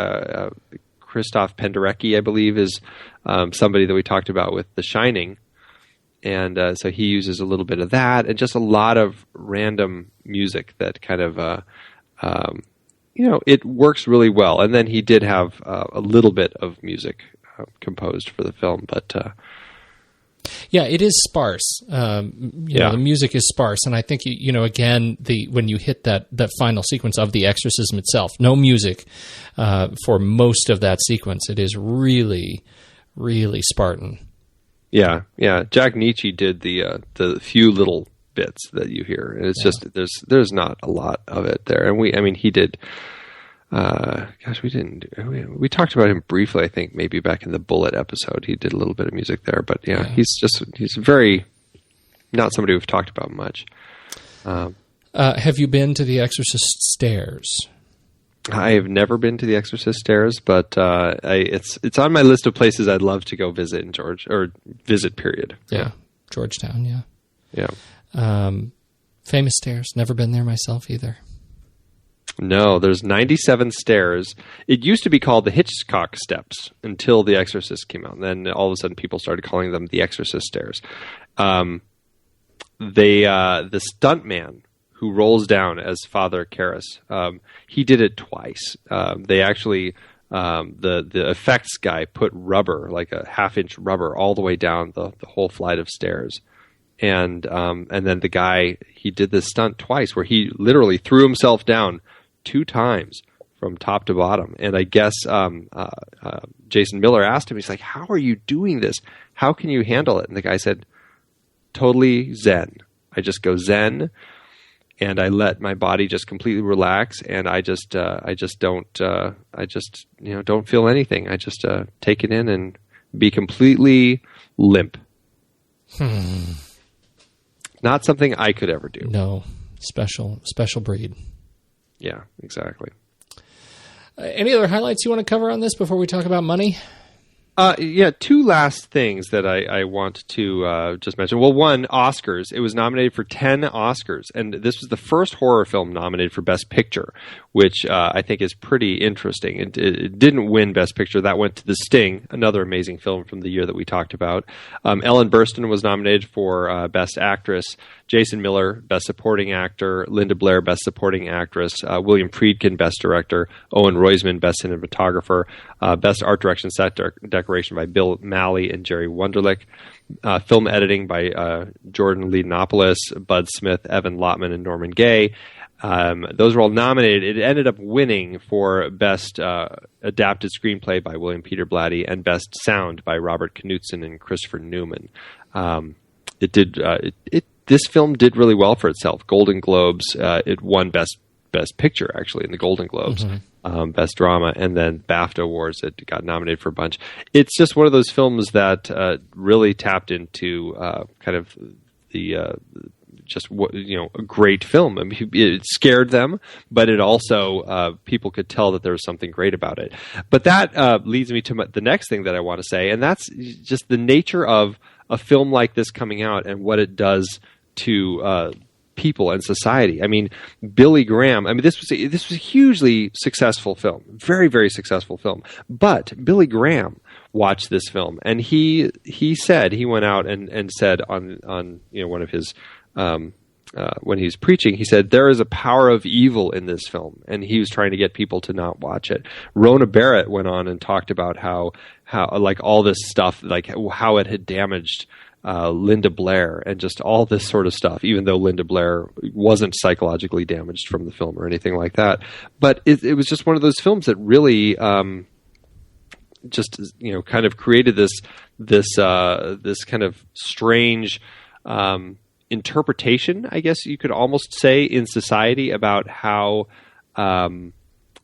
Krzysztof Penderecki, I believe, is somebody that we talked about with The Shining. And so he uses a little bit of that and just a lot of random music that kind of, it works really well. And then he did have a little bit of music composed for the film, but... Yeah, it is sparse. The music is sparse, and I think again, when you hit that final sequence of the exorcism itself, no music for most of that sequence. It is really, really Spartan. Yeah. Jack Nietzsche did the few little bits that you hear, and it's just there's not a lot of it there. And he did. We talked about him briefly, I think, maybe back in the Bullet episode. He did a little bit of music there, but he's very not somebody we've talked about much. Have you been to the Exorcist stairs? I have never been to the Exorcist stairs, but it's on my list of places I'd love to go visit in period. Yeah. Georgetown, Yeah. Famous stairs. Never been there myself either. No, there's 97 stairs. It used to be called the Hitchcock Steps until The Exorcist came out. And then all of a sudden people started calling them the Exorcist Stairs. The stuntman who rolls down as Father Karras, he did it twice. They actually, the effects guy put rubber, like a half-inch rubber, all the way down the whole flight of stairs. And then the guy, he did this stunt twice where he literally threw himself down 2 times from top to bottom. And I guess Jason Miller asked him, he's like, how are you doing this? How can you handle it? And the guy said, totally zen. I just go zen, and I let my body just completely relax, and I just don't feel anything. I just take it in and be completely limp. Not something I could ever do. No, special breed. Yeah, exactly. Any other highlights you want to cover on this before we talk about money? 2 last things that I want to just mention. Well, one, Oscars. It was nominated for 10 Oscars, and this was the first horror film nominated for Best Picture, which I think is pretty interesting. It didn't win Best Picture. That went to The Sting, another amazing film from the year that we talked about. Ellen Burstyn was nominated for Best Actress. Jason Miller, Best Supporting Actor. Linda Blair, Best Supporting Actress. William Friedkin, Best Director. Owen Roizman, Best Cinematographer. Best Art Direction Set Decoration by Bill Malley and Jerry Wunderlich. Film Editing by Jordan Leadonopoulos, Bud Smith, Evan Lotman, and Norman Gay. Those were all nominated. It ended up winning for Best Adapted Screenplay by William Peter Blatty and Best Sound by Robert Knudsen and Christopher Newman. This film did really well for itself. Golden Globes, it won Best Picture, actually, in the Golden Globes. Mm-hmm. Best Drama, and then BAFTA Awards. It got nominated for a bunch. It's just one of those films that really tapped into kind of the a great film. I mean, it scared them, but it also people could tell that there was something great about it. But that leads me to the next thing that I want to say, and that's just the nature of a film like this coming out and what it does to people and society. I mean, Billy Graham. I mean, this was a hugely successful film, very, very successful film. But Billy Graham watched this film, and he said, he went out and said on one of his when he was preaching, he said there is a power of evil in this film, and he was trying to get people to not watch it. Rona Barrett went on and talked about how like all this stuff, like how it had damaged Linda Blair and just all this sort of stuff, even though Linda Blair wasn't psychologically damaged from the film or anything like that. But it was just one of those films that really just kind of created this kind of strange interpretation, I guess you could almost say, in society about how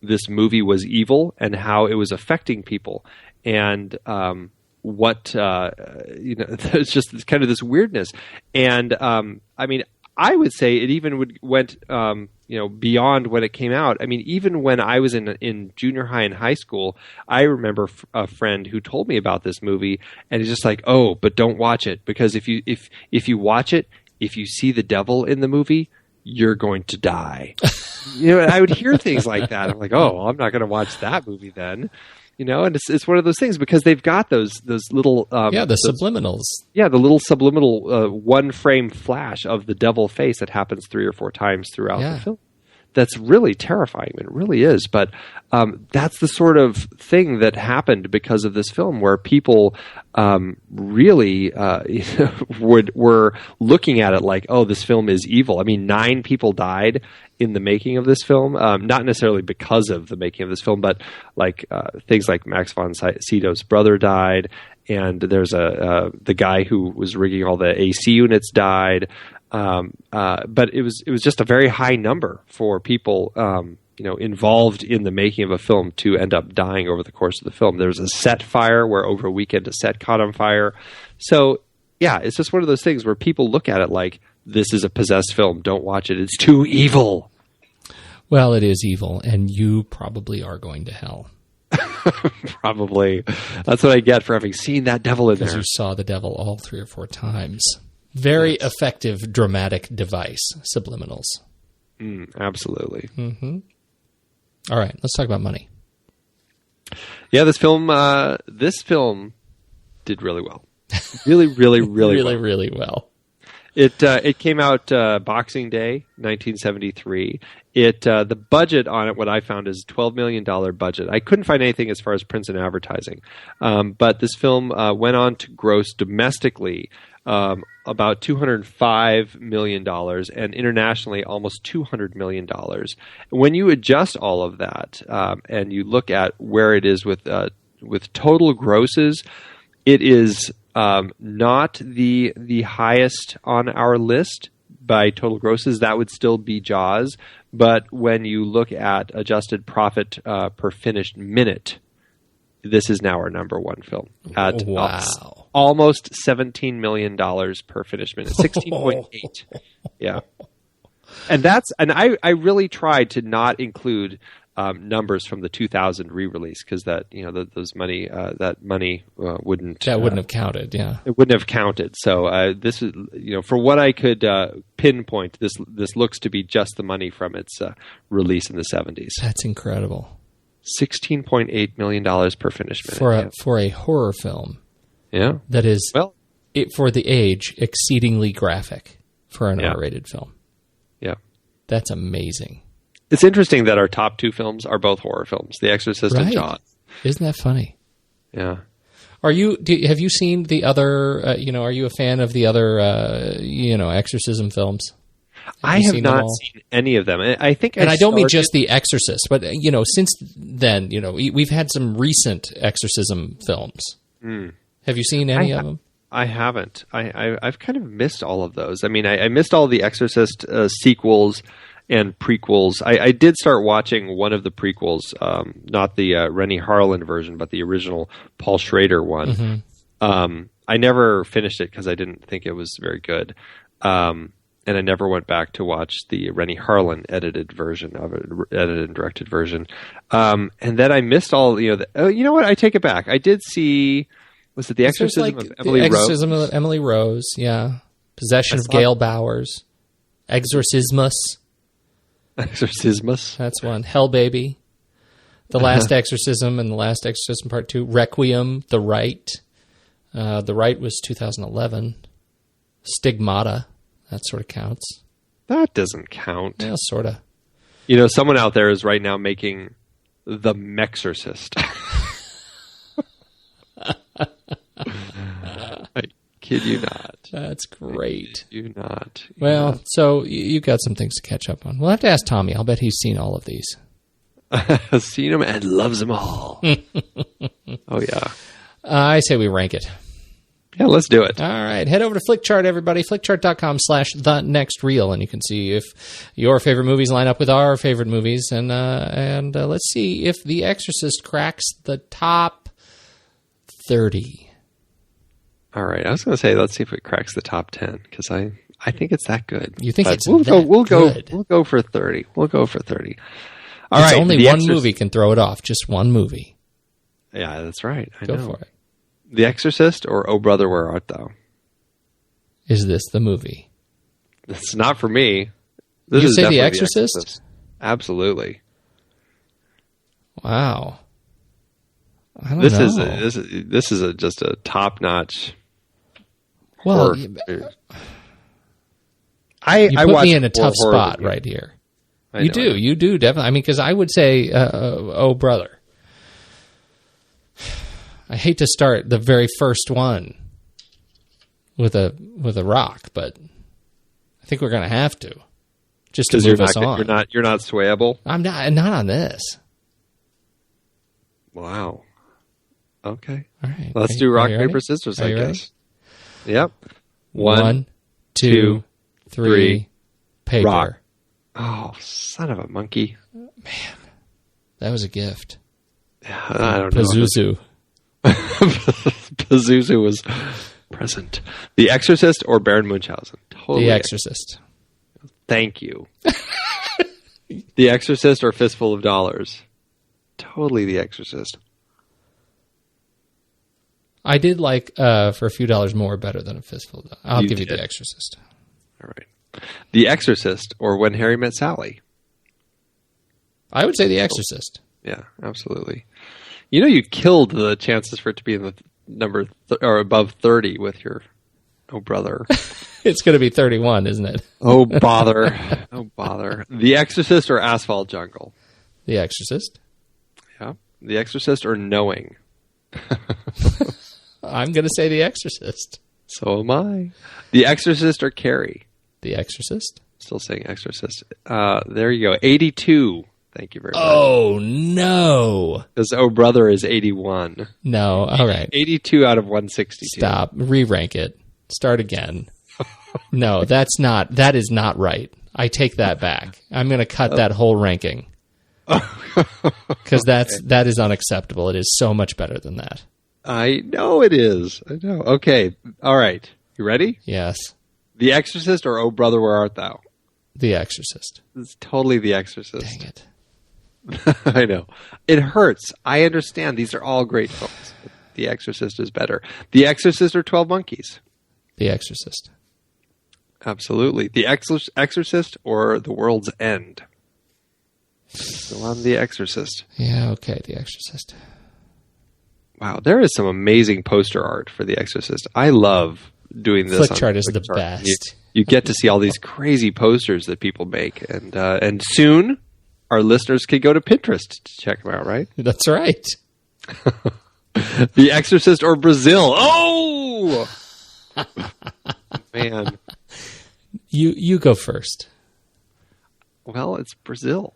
this movie was evil and how it was affecting people. And there's just kind of this weirdness. And I mean, I would say it even went beyond when it came out. I mean, even when I was in junior high and high school, I remember a friend who told me about this movie, and he's just like, "Oh, but don't watch it, because if you watch it, if you see the devil in the movie, you're going to die." I would hear things like that. I'm like, "Oh, well, I'm not going to watch that movie then." And it's one of those things because they've got those little subliminals. Yeah, the little subliminal one frame flash of the devil face that happens 3 or 4 times throughout the film. That's really terrifying. It really is. But that's the sort of thing that happened because of this film, where people really were looking at it like, oh, this film is evil. I mean, 9 people died in the making of this film, not necessarily because of the making of this film, but like things like Max von Sydow's brother died, and there's the guy who was rigging all the AC units died. But it was just a very high number for people, involved in the making of a film to end up dying over the course of the film. There was a set fire where over a weekend a set caught on fire. So yeah, it's just one of those things where people look at it like, this is a possessed film. Don't watch it. It's too evil. Well, it is evil, and you probably are going to hell. Probably. That's what I get for having seen that devil in there. Because you saw the devil all 3 or 4 times. Very effective dramatic device, subliminals. Absolutely. Mm-hmm. All right, let's talk about money. Yeah, this film did really well. Really, really, really well. Really well. It came out Boxing Day, 1973. The budget on it, what I found, is $12 million budget. I couldn't find anything as far as prints and advertising. But this film went on to gross domestically about $205 million, and internationally almost $200 million. When you adjust all of that and you look at where it is with total grosses, it is not the highest on our list by total grosses. That would still be Jaws. But when you look at adjusted profit per finished minute, this is now our number 1 film at almost $17 million per finished minute, 16.8. Yeah, and I really tried to not include numbers from the 2000 re-release because that that money wouldn't have counted. Yeah, it wouldn't have counted. So this is for what I could pinpoint, this looks to be just the money from its release in the 70s. That's incredible. $16.8 million per finished minute for a horror film. Yeah, that is for the age exceedingly graphic for an R-rated film. Yeah, that's amazing. It's interesting that our top 2 films are both horror films: The Exorcist and Jaws. Isn't that funny? Yeah. Have you seen the other? Are you a fan of the other? Exorcism films? I have not seen any of them. I think, and I don't mean just The Exorcist, but since then, we've had some recent exorcism films. Have you seen any of them? I haven't. I've kind of missed all of those. I mean, I missed all the Exorcist sequels and prequels. I did start watching one of the prequels, not the Rennie Harlan version, but the original Paul Schrader one. Mm-hmm. I never finished it because I didn't think it was very good. And I never went back to watch the Rennie Harlan edited version of it, edited and directed version. And then I missed all, you know what? I take it back. I did see, was it The Exorcism of Emily Rose? Exorcism of Emily Rose, yeah. Possession of Gail Bowers. Exorcismus. That's one. Hell Baby. The Last Exorcism and The Last Exorcism Part 2. Requiem. The Rite. The Rite was 2011. Stigmata. That sort of counts. That doesn't count. Yeah, sort of. Someone out there is right now making The Mexorcist. I kid you not. That's great. I kid you not. Well, so you've got some things to catch up on. We'll have to ask Tommy. I'll bet he's seen all of these. Seen them and loves them all. Oh, yeah. I say we rank it. Yeah, let's do it. All right. Head over to Flickchart, everybody. Flickchart.com/thenextreel, and you can see if your favorite movies line up with our favorite movies. And let's see if The Exorcist cracks the top 30. All right. I was going to say, let's see if it cracks the top 10, because I think it's that good. You think it's we'll good? We'll go for 30. We'll go for 30. All right. Only one movie can throw it off. Just one movie. Yeah, that's right. I know. Go for it. The Exorcist or Oh Brother, Where Art Thou? Is this the movie? It's not for me. You say The Exorcist? Absolutely. Wow. I don't This know. is just a top notch. Well, you put watch me in a tough horror spot movies. right here. I You know. do definitely. I mean, because I would say, "Oh, brother." I hate to start the very first one with a rock, but I think we're going to have to just to move us on. You're not swayable. I'm not on this. Wow. Okay. All right, Let's do rock are you ready? paper scissors. Are I you ready? guess. Yep. 1, 2, 3. Paper. Rock. Oh, son of a monkey! That was a gift. I don't know. Pazuzu. Pazuzu was present. The Exorcist or Baron Munchausen? Totally. The Exorcist. Thank you. The Exorcist or Fistful of Dollars? Totally The Exorcist. I did like for a few dollars more better than a fistful. I'll You give you did. The Exorcist. All right. The Exorcist or When Harry Met Sally? I would say The Exorcist. Yeah, absolutely. You know, you killed the chances for it to be in the number or above 30 with your oh brother. It's going to be 31, isn't it? Oh bother. Oh bother. The Exorcist or Asphalt Jungle? The Exorcist. Yeah. The Exorcist or Knowing? I'm going to say The Exorcist. So am I. The Exorcist or Carrie? The Exorcist. Still saying Exorcist. There you go. 82. Thank you very much. Oh, no. Because Oh Brother is 81. No. All right. 82 out of 162. Stop. Re-rank it. Start again. No, that is not right. I take that back. I'm going to cut that whole ranking. Because that is unacceptable. It is so much better than that. I know it is. I know. Okay. All right. You ready? Yes. The Exorcist or Oh Brother, Where Art Thou? The Exorcist. It's totally The Exorcist. Dang it. I know. It hurts. I understand. These are all great films. But The Exorcist is better. The Exorcist or 12 Monkeys? The Exorcist. Absolutely. The Exorcist or The World's End? Still on The Exorcist. Yeah, okay, The Exorcist. Wow, there is some amazing poster art for The Exorcist. I love doing this. Flickchart is the Flickchart. best. You get to see all these crazy posters that people make, and soon our listeners can go to Pinterest to check them out. Right? That's right. The Exorcist or Brazil? Oh, man. You go first. Well, it's Brazil.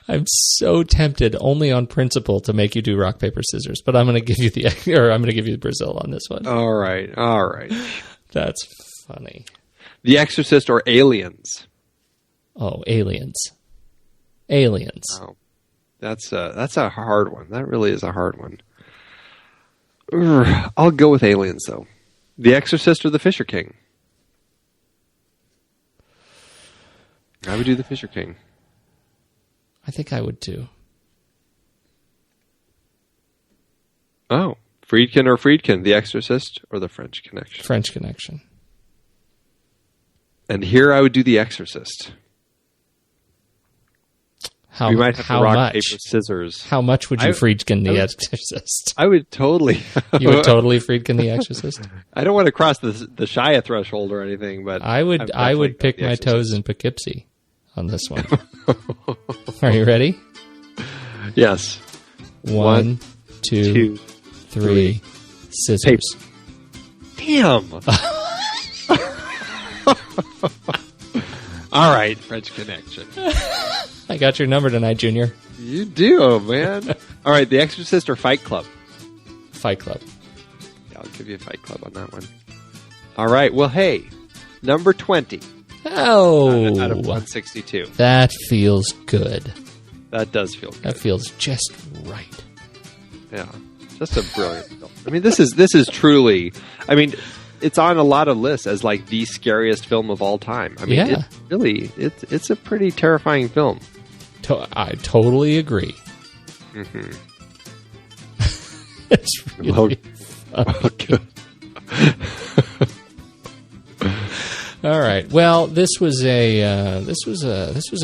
I'm so tempted, only on principle, to make you do rock paper scissors, but I'm going to give you I'm going to give you Brazil on this one. All right. That's funny. The Exorcist or Aliens? Oh, Aliens. Aliens. Oh, that's a hard one. That really is a hard one. Urgh, I'll go with Aliens though. The Exorcist or The Fisher King? I would do The Fisher King. I think I would too. Oh, Friedkin or Friedkin, The Exorcist or The French Connection? French Connection. And here I would do The Exorcist. We might have to rock, paper, scissors. How much would you Friedkin The Exorcist? I would totally. You would totally Friedkin The Exorcist? I don't want to cross the Shia threshold or anything, but I would pick my toes in Poughkeepsie on this one. Are you ready? Yes. 1, 2, 3. Scissors. Damn. All right, French Connection. I got your number tonight, Junior. You do, man. All right, The Exorcist or Fight Club? Fight Club. Yeah, I'll give you a Fight Club on that one. All right, well, hey, number 20. Oh. Out of 162. That feels good. That does feel good. That feels just right. Yeah, just a brilliant film. I mean, this is truly, I mean, it's on a lot of lists as like the scariest film of all time. I mean, it's a pretty terrifying film. I totally agree. Mm-hmm. It's really fun. All right. Well, this was a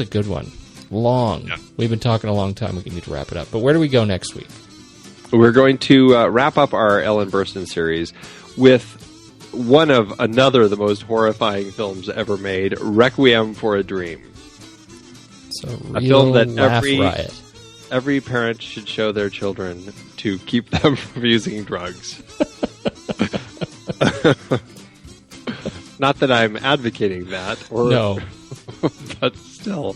good one. long. Yeah. We've been talking a long time. We need to wrap it up. But where do we go next week? We're going to wrap up our Ellen Burstyn series with one of the most horrifying films ever made, Requiem for a Dream. So a film that riot. Every parent should show their children to keep them from using drugs. Not that I'm advocating that. No. But still.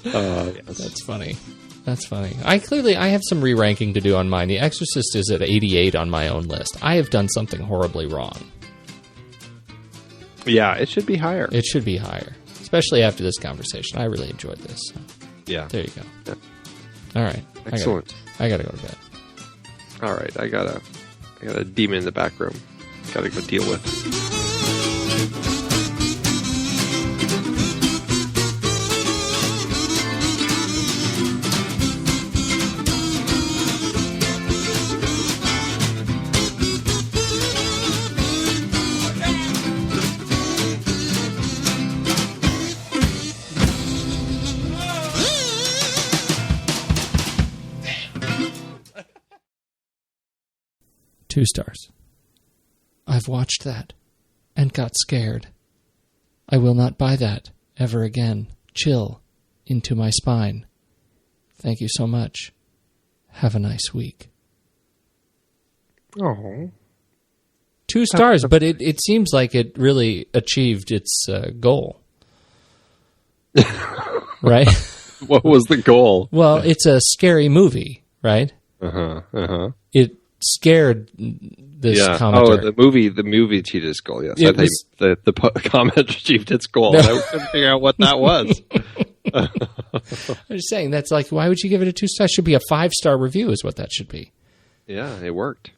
Yes. That's funny. That's funny. I have some re-ranking to do on mine. The Exorcist is at 88 on my own list. I have done something horribly wrong. Yeah, it should be higher. It should be higher. Especially after this conversation. I really enjoyed this. So. Yeah. There you go. Yeah. All right. Excellent. I gotta go to bed. All right. I got a demon in the back room. Gotta go deal with. Two stars. I've watched that and got scared. I will not buy that ever again. Chill into my spine. Thank you so much. Have a nice week. Oh. 2 stars, but it seems like it really achieved its goal. Right? What was the goal? Well, it's a scary movie, right? It scared this commenter. Oh, the movie achieved its goal, yes. I think the comment achieved its goal. No. I couldn't figure out what that was. I'm just saying, that's like, why would you give it a 2 stars? It should be a 5-star review is what that should be. Yeah, it worked.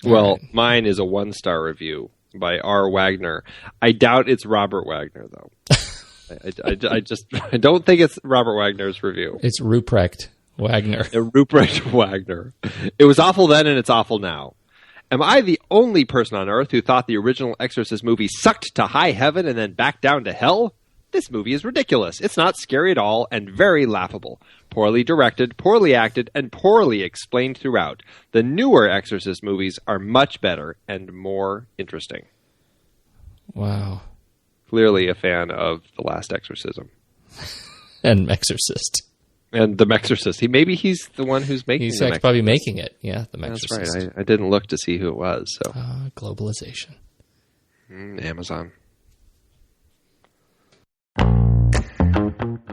All well, right. Mine is a 1-star review by R. Wagner. I doubt it's Robert Wagner, though. I don't think it's Robert Wagner's review. It's Ruprecht Wagner. Ruprecht Wagner. It was awful then and it's awful now. Am I the only person on earth who thought the original Exorcist movie sucked to high heaven and then back down to hell? This movie is ridiculous. It's not scary at all and very laughable. Poorly directed, poorly acted, and poorly explained throughout. The newer Exorcist movies are much better and more interesting. Wow. Clearly a fan of The Last Exorcism. And Exorcist. And The Exorcist. Maybe he's the one who's making He's The probably making it. Yeah, The Exorcist. That's right. I didn't look to see who it was. So globalization. Amazon.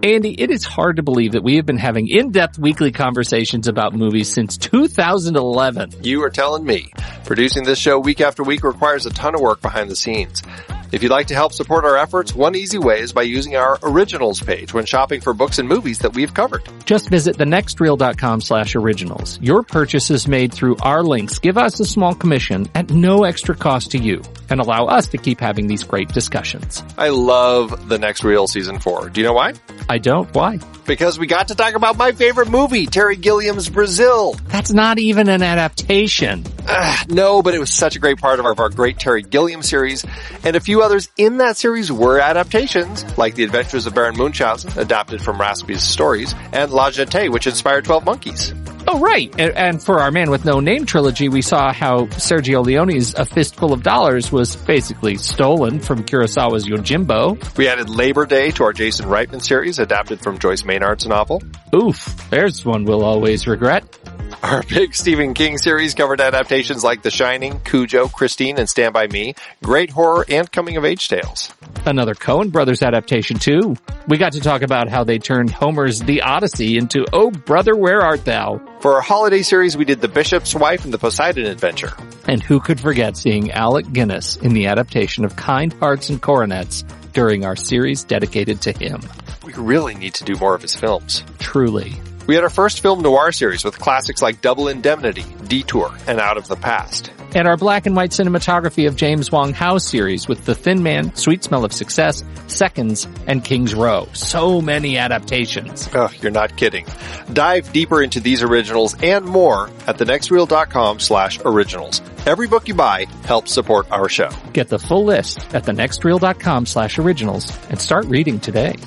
Andy, it is hard to believe that we have been having in-depth weekly conversations about movies since 2011. You are telling me. Producing this show week after week requires a ton of work behind the scenes. If you'd like to help support our efforts, one easy way is by using our Originals page when shopping for books and movies that we've covered. Just visit thenextreel.com/originals. Your purchases made through our links give us a small commission at no extra cost to you and allow us to keep having these great discussions. I love The Next Reel Season 4. Do you know why? I don't. Why? Because we got to talk about my favorite movie, Terry Gilliam's Brazil. That's not even an adaptation. No, but it was such a great part of our great Terry Gilliam series, and a few others in that series were adaptations, like The Adventures of Baron Munchausen, adapted from Raspi's stories, and La Jetée, which inspired 12 Monkeys. Oh, right. And for our Man with No Name trilogy, we saw how Sergio Leone's A Fistful of Dollars was basically stolen from Kurosawa's Yojimbo. We added Labor Day to our Jason Reitman series, adapted from Joyce Maynard's novel. Oof, there's one we'll always regret. Our big Stephen King series covered adaptations like The Shining, Cujo, Christine, and Stand By Me, great horror and coming-of-age tales. Another Coen Brothers adaptation, too. We got to talk about how they turned Homer's The Odyssey into Oh, Brother, Where Art Thou? For our holiday series, we did The Bishop's Wife and The Poseidon Adventure. And who could forget seeing Alec Guinness in the adaptation of Kind Hearts and Coronets during our series dedicated to him. We really need to do more of his films. Truly. We had our first film noir series with classics like Double Indemnity, Detour, and Out of the Past. And our black and white cinematography of James Wong Howe's series with The Thin Man, Sweet Smell of Success, Seconds, and King's Row. So many adaptations. Oh, you're not kidding. Dive deeper into these originals and more at thenextreel.com/originals. Every book you buy helps support our show. Get the full list at thenextreel.com/originals and start reading today.